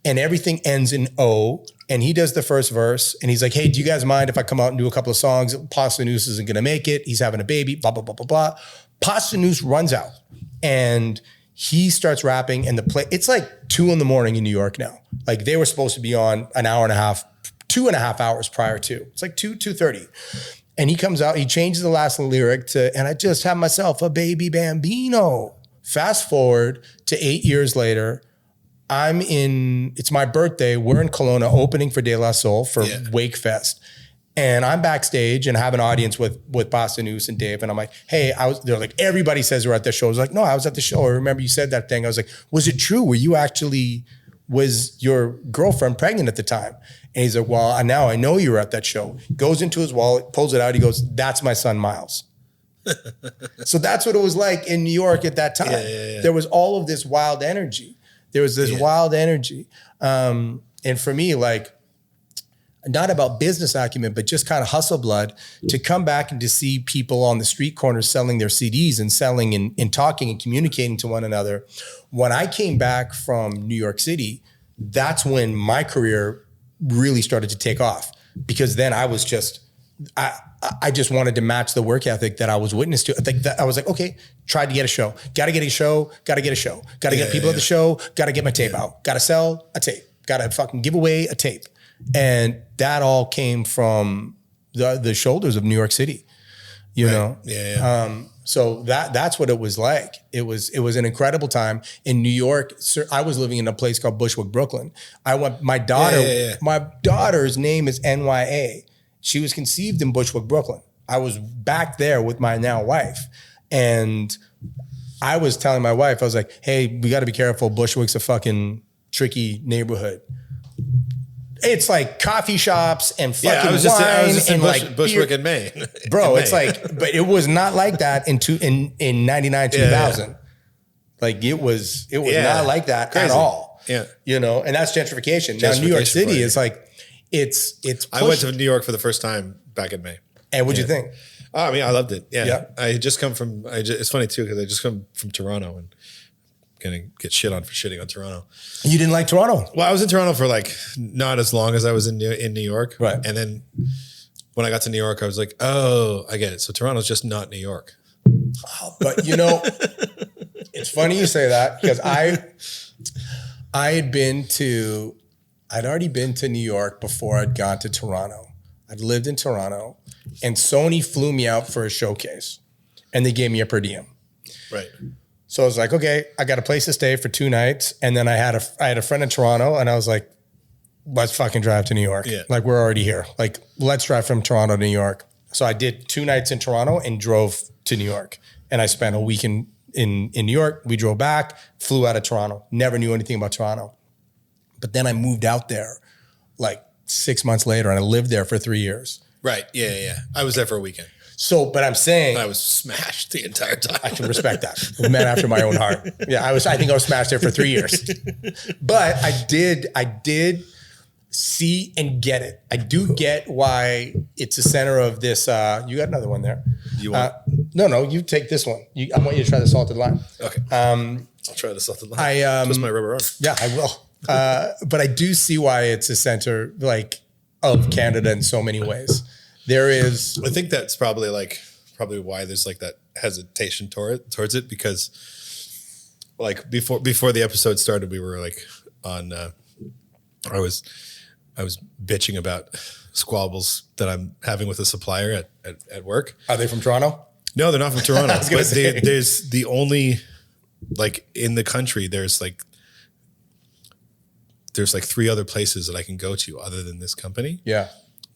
And everything ends in O. And he does the first verse and he's like, hey, do you guys mind if I come out and do a couple of songs? Pasta Noose isn't going to make it. He's having a baby, blah, blah, blah, blah, blah. Pasta Noose runs out and he starts rapping and it's like 2 a.m. in New York now. Like they were supposed to be on an hour and a half, 2.5 hours prior to. It's like 2:30. And he comes out, he changes the last lyric to, and I just have myself a baby bambino. Fast forward to 8 years later, it's my birthday. We're in Kelowna opening for De La Soul for Wake Fest. And I'm backstage and have an audience with Pasta Noose and Dave. And I'm like, hey, they're like, everybody says we're at the show. I was like, no, I was at the show. I remember you said that thing. I was like, was it true? Was your girlfriend pregnant at the time? And he's like, well, now I know you were at that show. Goes into his wallet, pulls it out. He goes, that's my son, Miles. So that's what it was like in New York at that time. Yeah. There was all of this wild energy. And for me, like, not about business acumen, but just kind of hustle blood to come back and to see people on the street corners selling their CDs and selling and talking and communicating to one another. When I came back from New York City, that's when my career really started to take off, because then I was just, I just wanted to match the work ethic that I was witness to. I was like, okay, tried to get a show, got to get a show, got to get people at the show, got to get my tape out, got to sell a tape, got to fucking give away a tape. And that all came from the shoulders of New York City, you know? Yeah. So that's what it was like. It was an incredible time in New York. I was living in a place called Bushwick, Brooklyn. My daughter's name is NYA. She was conceived in Bushwick, Brooklyn. I was back there with my now wife. And I was telling my wife, I was like, hey, we got to be careful. Bushwick's a fucking tricky neighborhood. It's like coffee shops and fucking I was wine just in and like Bushwick beer. in Maine. Bro, In it's Maine. like, but it was not like that in 99, 2000. Like it was not like that Crazy. at all. Yeah. You know, and that's gentrification. Now New York Gentrification City for you. is like, it's pushed. I went to New York for the first time back in May. And what'd you think? Oh, I mean, I loved it. Yeah. Yeah. I had just come from, it's funny too, because I just come from Toronto and gonna get shit on for shitting on Toronto. You didn't like Toronto? Well, I was in Toronto for like not as long as I was in New York. Right. And then when I got to New York, I was like, oh, I get it. So Toronto's just not New York. But you know, it's funny you say that because I'd already been to New York before I'd gone to Toronto. I'd lived in Toronto and Sony flew me out for a showcase and they gave me a per diem. Right. So I was like, okay, I got a place to stay for 2 nights. And then I had a friend in Toronto and I was like, let's fucking drive to New York. Yeah. Like we're already here. Like let's drive from Toronto to New York. So I did 2 nights in Toronto and drove to New York. And I spent a week in New York. We drove back, flew out of Toronto. Never knew anything about Toronto. But then I moved out there like 6 months later and I lived there for 3 years. Right. Yeah. I was there for a weekend. So, but I'm saying I was smashed the entire time. I can respect that. A man after my own heart. Yeah, I think I was smashed there for 3 years. But I did see and get it. I do get why it's the center of this. You got another one there. You want? No, you take this one. I want you to try the salted lime. Okay. I'll try this off the line. Twist my rubber arm. Yeah, I will. But I do see why it's the center like of Canada in so many ways. There is. I think that's probably why there's like that hesitation towards it because like before the episode started, we were like on. I was bitching about squabbles that I'm having with a supplier at work. Are they from Toronto? No, they're not from Toronto. I was gonna but say. there's the only like in the country. There's like 3 other places that I can go to other than this company. Yeah.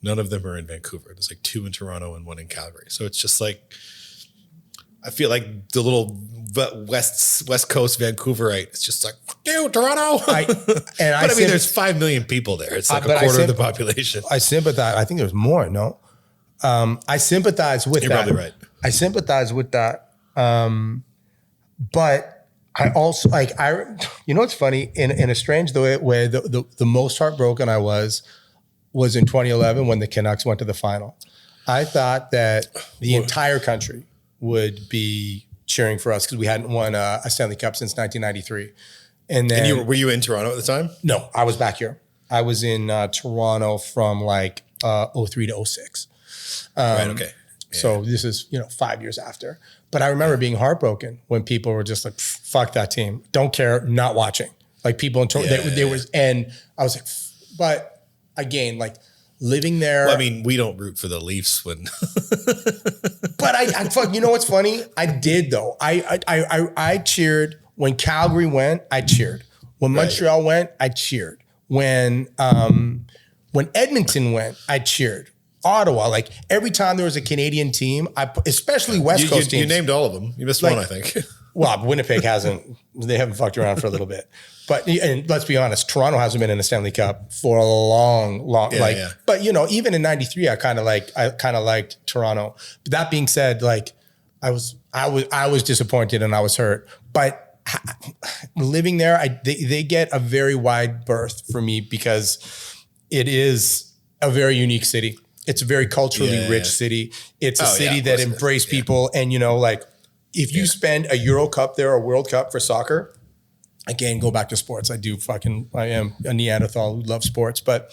None of them are in Vancouver. There's like 2 in Toronto and 1 in Calgary. So it's just like, I feel like the little West Coast Vancouverite. It's just like, fuck you, Toronto. I mean, there's 5 million people there. It's like a quarter of the population. I sympathize. I think there's more, no? I sympathize with You're that. probably right. I sympathize with that. But I also, you know what's funny? In a strange way, the most heartbroken I was in 2011 when the Canucks went to the final. I thought that the entire country would be cheering for us because we hadn't won a Stanley Cup since 1993. And then, were you in Toronto at the time? No, I was back here. I was in Toronto from like 03 to 06. Right. Okay. Yeah. So this is 5 years after. But I remember being heartbroken when people were just like, "Fuck that team, don't care, not watching." Like people in Toronto, they were, and I was like, but. Again, like living there. Well, I mean, we don't root for the Leafs when. But I fuck. You know what's funny? I did though. I cheered when Calgary went. I cheered when Montreal went. I cheered when Edmonton went. I cheered. Ottawa, like every time there was a Canadian team, especially West Coast teams. You named all of them. You missed one, I think. Well, Winnipeg they haven't fucked around for a little bit. But and let's be honest, Toronto hasn't been in a Stanley Cup for a long. But even in '93, I kind of liked Toronto. But that being said, like I was disappointed and I was hurt. But living there, they get a very wide berth for me because it is a very unique city. It's a very culturally rich city. It's a city that embraces people. And if you spend a Euro Cup there, a World Cup for soccer, again, go back to sports. I am a Neanderthal who loves sports, but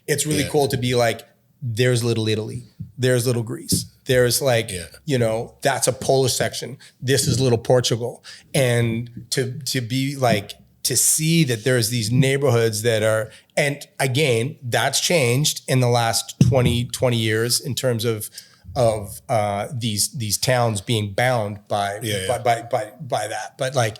it's really cool to be like, there's Little Italy, there's Little Greece. There's that's a Polish section. This is Little Portugal. And to be like, to see that there's these neighborhoods that are, and again, that's changed in the last 20 years in terms of these towns being bound by that. But like,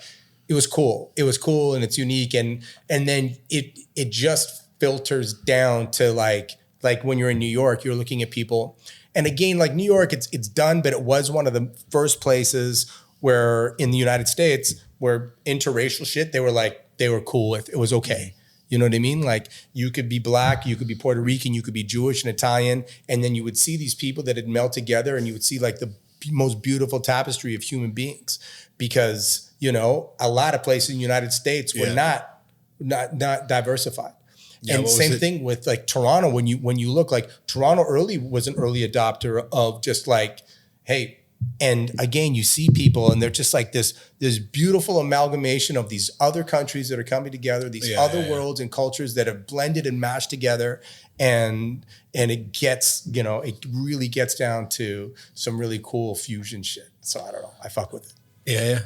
it was cool. It was cool and it's unique. And then it just filters down to like when you're in New York, you're looking at people. And again, like New York, it's done, but it was one of the first places where in the United States where interracial shit, they were cool with, it was okay. You know what I mean? Like you could be black, you could be Puerto Rican, you could be Jewish and Italian. And then you would see these people that had melt together and you would see like the most beautiful tapestry of human beings because, you know, a lot of places in the United States were not diversified. Yeah, and same thing with like Toronto, when you look like Toronto was an early adopter of just like, hey, and again, you see people and they're just like this beautiful amalgamation of these other countries that are coming together, these other worlds and cultures that have blended and mashed together. And it gets, you know, it really gets down to some really cool fusion shit. So I don't know. I fuck with it.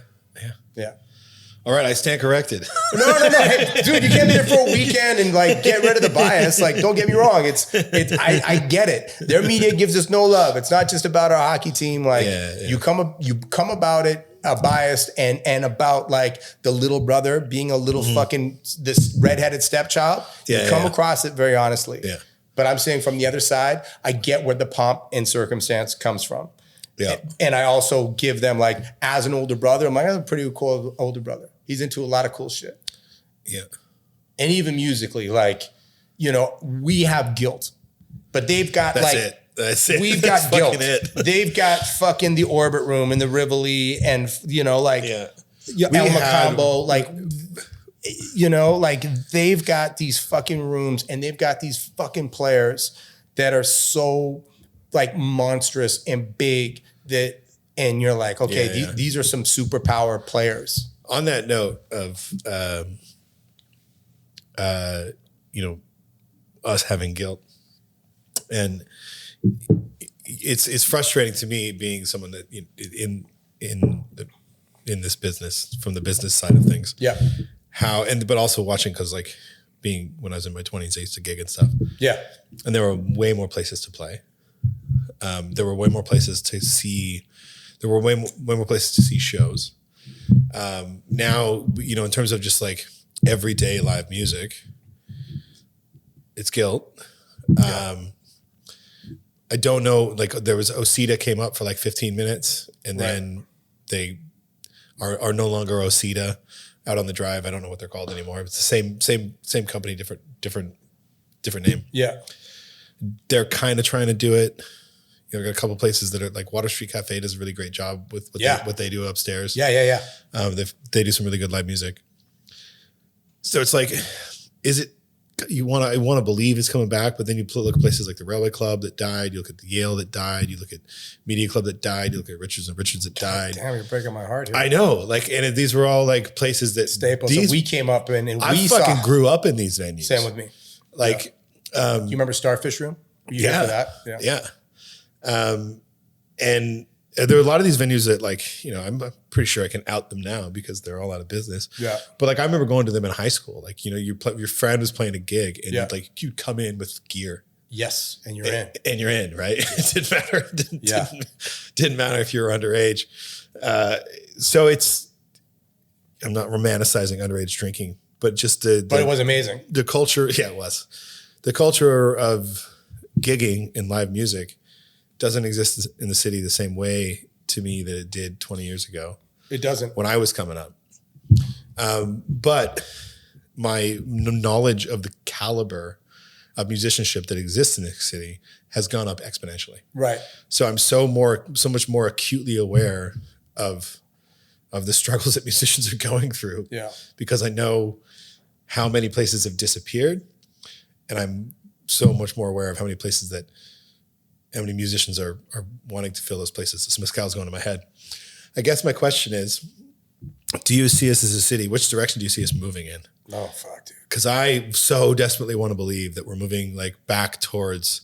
Yeah. All right, I stand corrected. No. Hey, dude, you can't be there for a weekend and like get rid of the bias. Like, don't get me wrong. I get it. Their media gives us no love. It's not just about our hockey team. Like you come about it biased and about like the little brother being a little fucking this redheaded stepchild. You come across it very honestly. Yeah. But I'm saying from the other side, I get where the pomp and circumstance comes from. Yeah. And I also give them like, as an older brother, I'm like, I have a pretty cool older brother. He's into a lot of cool shit. Yeah. And even musically, like, you know, we have guilt, but they've got That's it. We've got guilt. They've got fucking the Orbit Room and the Rivoli and, you know, like El Macambo, like, you know, like they've got these fucking rooms and they've got these fucking players that are so like monstrous and big that, and you're like, okay, these are some superpower players. On that note of, you know, us having guilt, and it's frustrating to me being someone that in this business, from the business side of things. Yeah. But also watching, because like being when I was in my 20s, I used to gig and stuff. Yeah. And there were way more places to play. There were way more places to see. There were way more places to see shows. Now, you know, in terms of just like everyday live music, it's guilt. I don't know, like there was Osita came up for like 15 minutes and then they are no longer Osita out on the Drive. I don't know what they're called anymore. It's the same company, different name. Yeah. They're kind of trying to do it. You know, got a couple places that are like Water Street Cafe does a really great job with what they do upstairs. Yeah. They do some really good live music. So it's like, is it, I want to believe it's coming back, but then you look at places like the Railway Club that died. You look at the Yale that died. You look at Media Club that died. You look at Richards that died. Damn, you're breaking my heart here. I know. Like, and these were all like places that staples that we came up in, and I fucking grew up in these venues. Same with me. Like, you remember Starfish Room? Were you here for that? Yeah. And there are a lot of these venues that, like, you know, I'm pretty sure I can out them now because they're all out of business. Yeah. But like, I remember going to them in high school. Like, you know, your friend was playing a gig and you'd come in with gear. Yes. And you're in. And you're in, right? It didn't matter. Didn't matter if you were underage. So I'm not romanticizing underage drinking, but just but it was amazing. The culture. Yeah, it was. The culture of gigging in live music doesn't exist in the city the same way to me that it did 20 years ago. It doesn't. When I was coming up. But my knowledge of the caliber of musicianship that exists in the city has gone up exponentially. Right. So I'm so much more acutely aware of the struggles that musicians are going through. Yeah. Because I know how many places have disappeared, and I'm so much more aware of how many musicians are wanting to fill those places. This mezcal's going to my head. I guess my question is, do you see us as a city? Which direction do you see us moving in? Oh, fuck, dude. Because I so desperately want to believe that we're moving like back towards,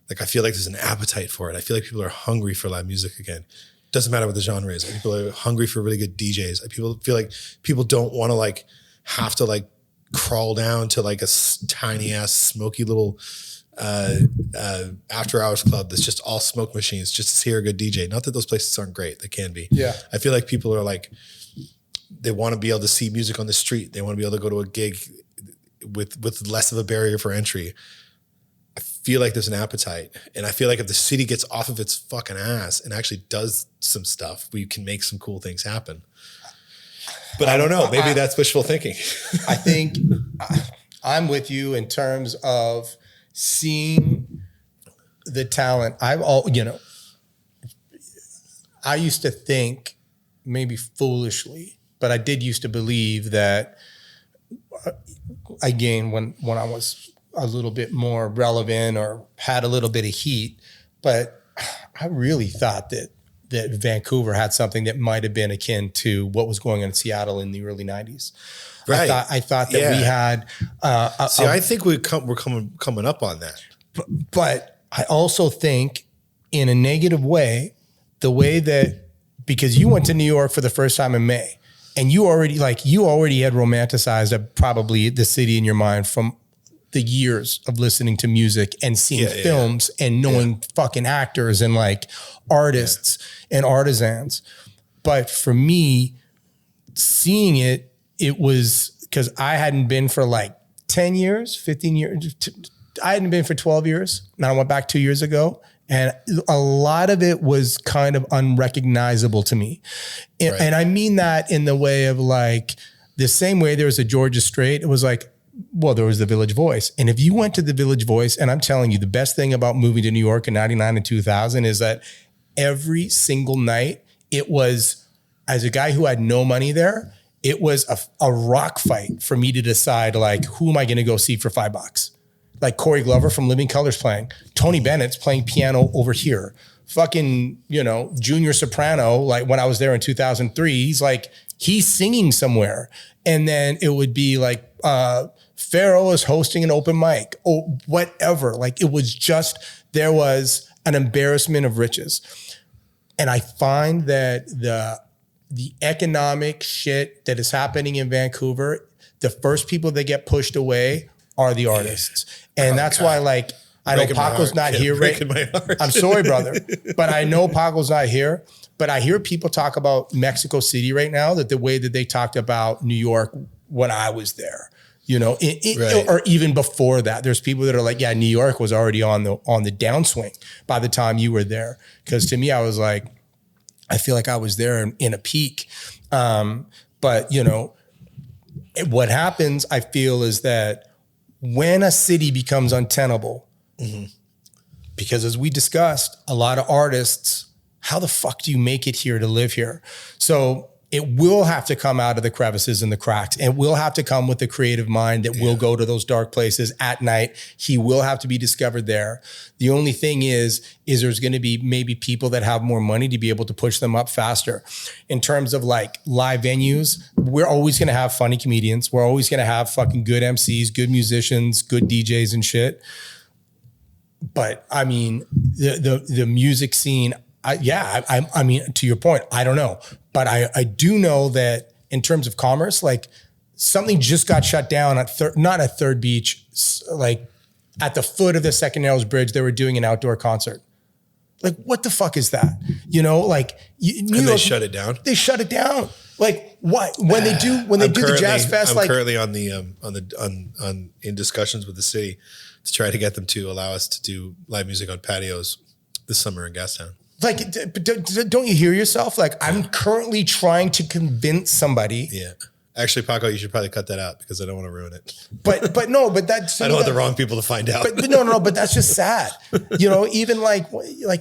like, I feel like there's an appetite for it. I feel like people are hungry for live music again. Doesn't matter what the genre is. People are hungry for really good DJs. People feel like people don't want to like have to like crawl down to like a tiny ass smoky little after hours club that's just all smoke machines just to hear a good DJ. Not that those places aren't great. They can be. Yeah. I feel like people are like, they want to be able to see music on the street. They want to be able to go to a gig with less of a barrier for entry. I feel like there's an appetite. And I feel like if the city gets off of its fucking ass and actually does some stuff, we can make some cool things happen. But I don't know. Maybe that's wishful thinking. I think I'm with you in terms of seeing the talent. I used to think, maybe foolishly, but I did used to believe that, again, when I was a little bit more relevant or had a little bit of heat, but I really thought that Vancouver had something that might have been akin to what was going on in Seattle in the early 90s. Right. I thought that we had. I think we're coming up on that. But I also think, in a negative way, the way that, because you went to New York for the first time in May, and you already had romanticized probably the city in your mind from the years of listening to music and seeing films and knowing fucking actors and like artists and artisans. But for me, seeing it was because I hadn't been for like 10 years, 15 years. I hadn't been for 12 years. Now I went back 2 years ago. And a lot of it was kind of unrecognizable to me. And I mean that in the way of like, the same way there was a Georgia Strait, it was like, well, there was the Village Voice. And if you went to the Village Voice, and I'm telling you, the best thing about moving to New York in 99 and 2000 is that every single night, it was, as a guy who had no money there, it was a rock fight for me to decide, like, who am I going to go see for $5? Like Corey Glover from Living Colour's playing. Tony Bennett's playing piano over here. Fucking, junior soprano, like when I was there in 2003, he's singing somewhere. And then it would be like, Pharaoh is hosting an open mic or whatever. Like it was just, there was an embarrassment of riches. And I find that the economic shit that is happening in Vancouver, the first people that get pushed away are the artists. And that's why, like, I know Paco's not here. I'm sorry, brother, but I know Paco's not here. But I hear people talk about Mexico City right now, that the way that they talked about New York when I was there, or even before that. There's people that are like, yeah, New York was already on the downswing by the time you were there. Because to me, I was like, I feel like I was there in a peak. But what happens, I feel, is that when a city becomes untenable, because as we discussed, a lot of artists, how the fuck do you make it here to live here? So it will have to come out of the crevices and the cracks. It will have to come with the creative mind that will go to those dark places at night. He will have to be discovered there. The only thing is there's going to be maybe people that have more money to be able to push them up faster. In terms of like live venues, we're always going to have funny comedians. We're always going to have fucking good MCs, good musicians, good DJs and shit. But I mean, the music scene, I mean, to your point, I don't know. But I do know that in terms of commerce, like something just got shut down not at Third Beach, like at the foot of the Second Narrows Bridge, they were doing an outdoor concert. Like, what the fuck is that? They shut it down. They shut it down. Like, what? When they do the Jazz Fest, I'm currently in discussions with the city to try to get them to allow us to do live music on patios this summer in Gastown. Like, don't you hear yourself? Like, I'm currently trying to convince somebody. Yeah. Actually, Paco, you should probably cut that out because I don't want to ruin it. But that's... I don't want the wrong people to find out. But no, but that's just sad. Even like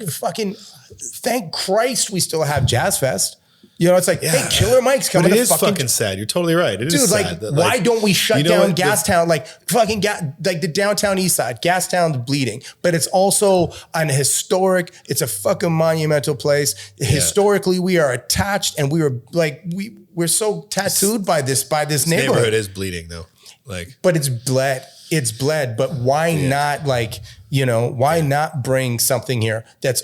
fucking, thank Christ we still have Jazz Fest. It's like, hey, Killer Mike's coming. But it is fucking sad. You're totally right. It is sad. Dude, why don't we shut down Gastown? Like fucking like the downtown east side. Gastown's bleeding. But it's also it's a fucking monumental place. Yeah. Historically, we are attached and we're so tattooed by this neighborhood. Neighborhood is bleeding though. But it's bled. It's bled. But why not why not bring something here that's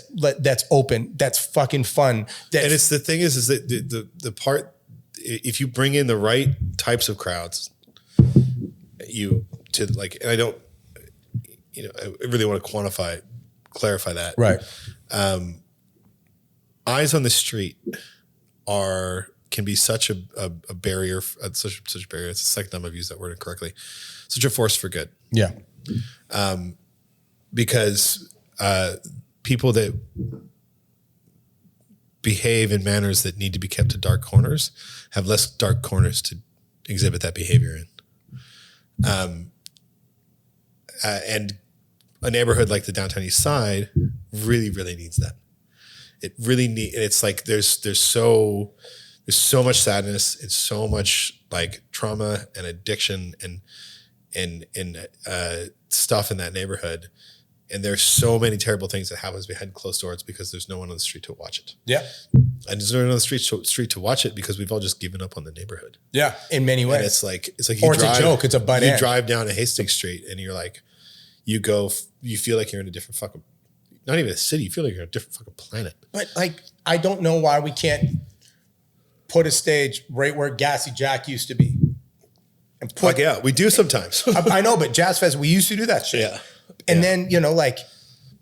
open, that's fucking fun? And it's the thing is that the part, if you bring in the right types of crowds, I really want to clarify that. Right. Eyes on the street can be such a barrier, such a barrier. It's the second time I've used that word incorrectly. Such a force for good. Yeah. Because people that behave in manners that need to be kept to dark corners have less dark corners to exhibit that behavior in. And a neighborhood like the Downtown East Side really, really needs that. It really it's like there's so much sadness, it's so much like trauma and addiction and stuff in that neighborhood. And there's so many terrible things that happens behind closed doors because there's no one on the street to watch it. Yeah. And there's no one on the street to watch it because we've all just given up on the neighborhood. Yeah. In many ways. And it's like or it's a joke. It's a butt end. You drive down a Hastings Street and you're like, you feel like you're in a different fucking, not even a city, you feel like you're on a different fucking planet. But like, I don't know why we can't put a stage right where Gassy Jack used to be. And put, yeah, we do sometimes. I know, but Jazz Fest, we used to do that shit. Yeah. And then, like,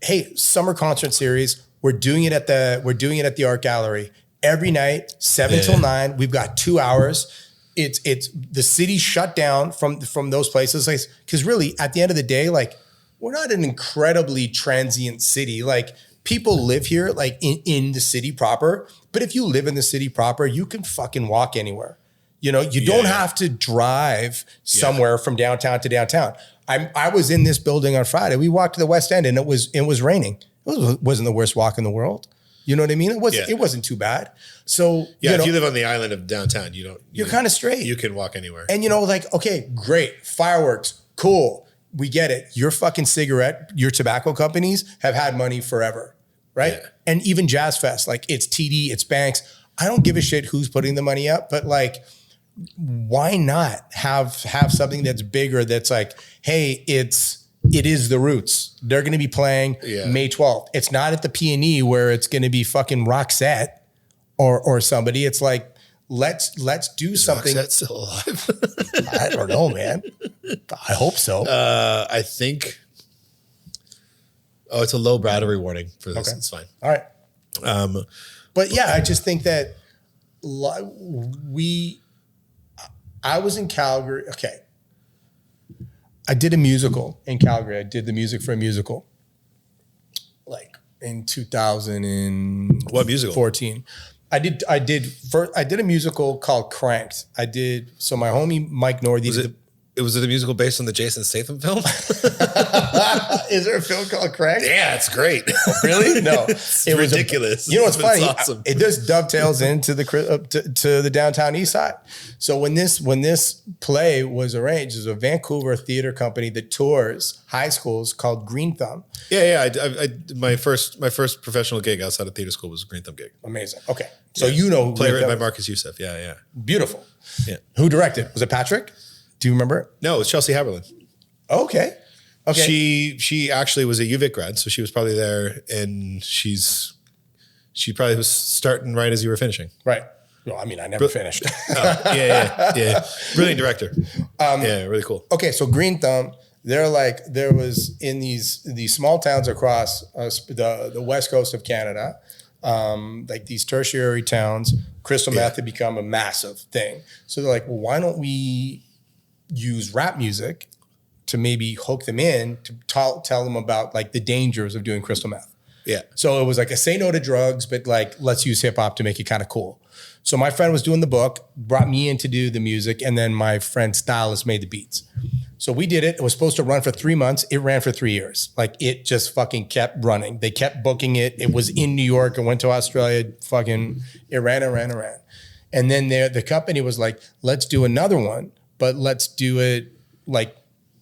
hey, summer concert series, we're doing it at the Art Gallery every night, 7 till 9. We've got 2 hours. It's the city shut down from those places. Because really, at the end of the day, like, we're not an incredibly transient city. Like, people live here, like in the city proper. But if you live in the city proper, you can fucking walk anywhere. You don't have to drive somewhere from downtown to downtown. I was in this building on Friday. We walked to the West End and it was raining. It wasn't the worst walk in the world. You know what I mean? It wasn't too bad. So if you live on the island of downtown, you're kind of straight. You can walk anywhere. And like, okay, great, fireworks, cool. We get it. Your fucking your tobacco companies have had money forever, right? Yeah. And even Jazz Fest, like it's TD, it's banks. I don't give a shit who's putting the money up, but like, why not have something that's bigger? That's like, hey, it is the Roots. They're going to be playing May 12th. It's not at the P&E where it's going to be fucking Roxette or somebody. It's like, let's do something. Roxette's still alive? I don't know, man. I hope so. I think. Oh, it's a low battery warning for this. Okay. It's fine. All right. But yeah, I just think that I was in Calgary. Okay. I did a musical in Calgary. I did the music for a musical. Like in 2014. What musical? I did a musical called Cranked. So my homie Mike Northey. Was it a musical based on the Jason Statham film? Is there a film called Cranked? Yeah, it's great. Really? No, it's ridiculous. What's funny? Awesome. It just dovetails into to the Downtown East Side. So when this play was arranged, there's a Vancouver theater company that tours high schools called Green Thumb. Yeah. My first professional gig outside of theater school was a Green Thumb gig. Amazing. Okay, so you know, playwright by Marcus Youssef. Yeah. Beautiful. Yeah. Who directed? Was it Patrick? Do you remember? No, it was Chelsea Haberlin. Okay. She actually was a UVic grad, so she was probably there, and she probably was starting right as you were finishing. Right. Well, I mean, I never finished. Yeah. Brilliant director. Yeah, really cool. Okay, so Green Thumb, there was in these small towns across the west coast of Canada, like these tertiary towns, crystal meth had become a massive thing. So they're like, well, why don't we use rap music to maybe hook them in to tell them about like the dangers of doing crystal meth. Yeah. So it was like a say no to drugs, but like, let's use hip hop to make it kind of cool. So my friend was doing the book, brought me in to do the music, and then my friend stylist made the beats. So we did it. It was supposed to run for 3 months. It ran for 3 years. Like it just fucking kept running. They kept booking it. It was in New York. It went to Australia. It ran. And then the company was like, let's do another one. But let's do it like,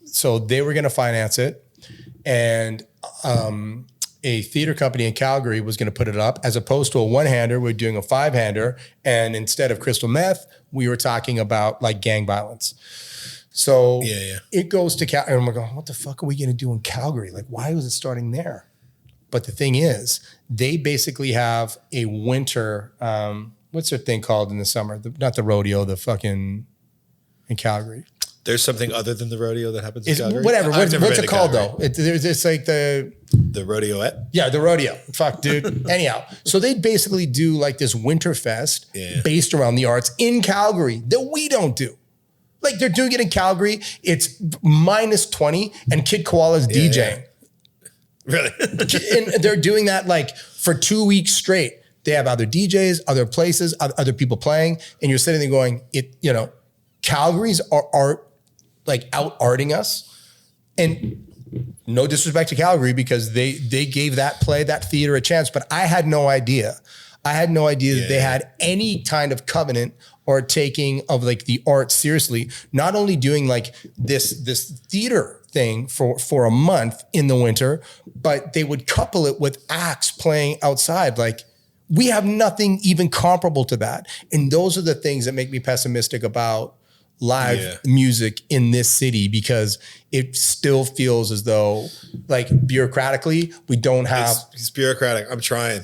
so they were going to finance it. And a theater company in Calgary was going to put it up as opposed to a one-hander. We're doing a 5-hander. And instead of crystal meth, we were talking about like gang violence. So it goes to Calgary. And we're going, what the fuck are we going to do in Calgary? Like, why was it starting there? But the thing is, they basically have a winter, what's their thing called in the summer? Not the rodeo, the fucking... in Calgary. There's something other than the rodeo that happens in Calgary? Whatever. What's it called though? It's like the rodeoette? Yeah, the rodeo. Fuck, dude. Anyhow, so they basically do like this winter fest based around the arts in Calgary that we don't do. Like they're doing it in Calgary. It's -20 and Kid Koala's DJing. Yeah. Really? And they're doing that like for 2 weeks straight. They have other DJs, other places, other people playing, and you're sitting there going, Calgary's are like out arting us. And no disrespect to Calgary, because they gave that theater a chance, but I had no idea. That they had any kind of covenant or taking of like the art seriously. Not only doing like this theater thing for a month in the winter, but they would couple it with acts playing outside. Like, we have nothing even comparable to that. And those are the things that make me pessimistic about live music in this city, because it still feels as though, like, bureaucratically, we don't have. It's bureaucratic. I'm trying.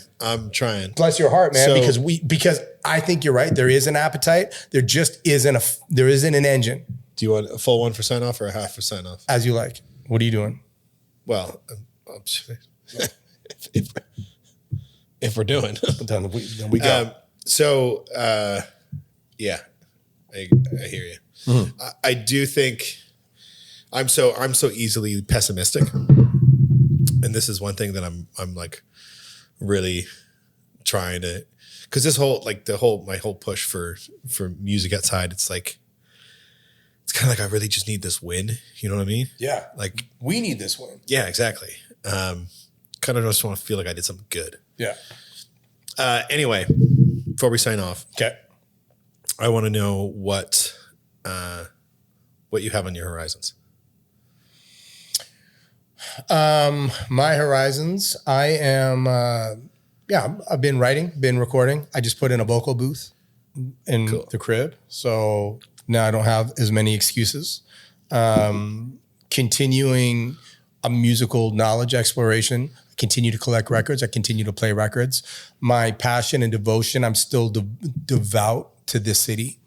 Bless your heart, man. So, because I think you're right. There is an appetite. There just isn't an engine. Do you want a full 1% off or a half % off? As you like. What are you doing? Well, if we're doing, then we go. Yeah, I hear you. Mm-hmm. I do think I'm so easily pessimistic, and this is one thing that I'm like really trying to, because this whole my whole push for music outside, it's like, it's kind of like I really just need this win. You know what I mean? Yeah. Like, we need this win. Yeah, exactly. Kind of just want to feel like I did something good. Yeah. Anyway, before we sign off, okay, I want to know what you have on your horizons. My horizons, I am, I've been writing, been recording. I just put in a vocal booth in the crib. So now I don't have as many excuses. Continuing a musical knowledge exploration. I continue to collect records. I continue to play records. My passion and devotion, I'm still devout to this city.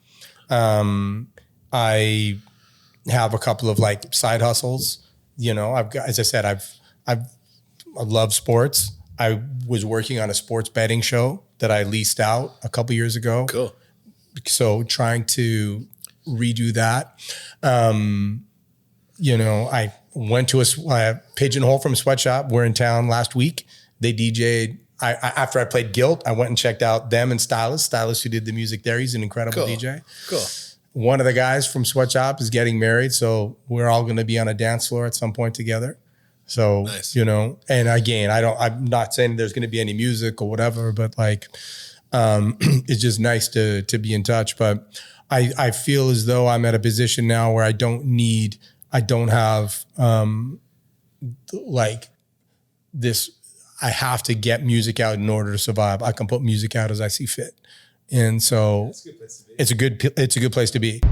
I have a couple of like side hustles. You know, I've got, as I said, I love sports. I was working on a sports betting show that I leased out a couple years ago. Cool. So trying to redo that. You know, I went to a Pigeonhole from Sweatshop. We're in town last week. They DJ'd. After I played Guilt, I went and checked out them and Stylus who did the music there. He's an incredible DJ. Cool. One of the guys from Sweatshop is getting married, so we're all going to be on a dance floor at some point together. So, nice. You know, and again, I'm not saying there's going to be any music or whatever, but like, it's just nice to be in touch. But I feel as though I'm at a position now where I don't have like this, I have to get music out in order to survive. I can put music out as I see fit. And so it's a good place to be.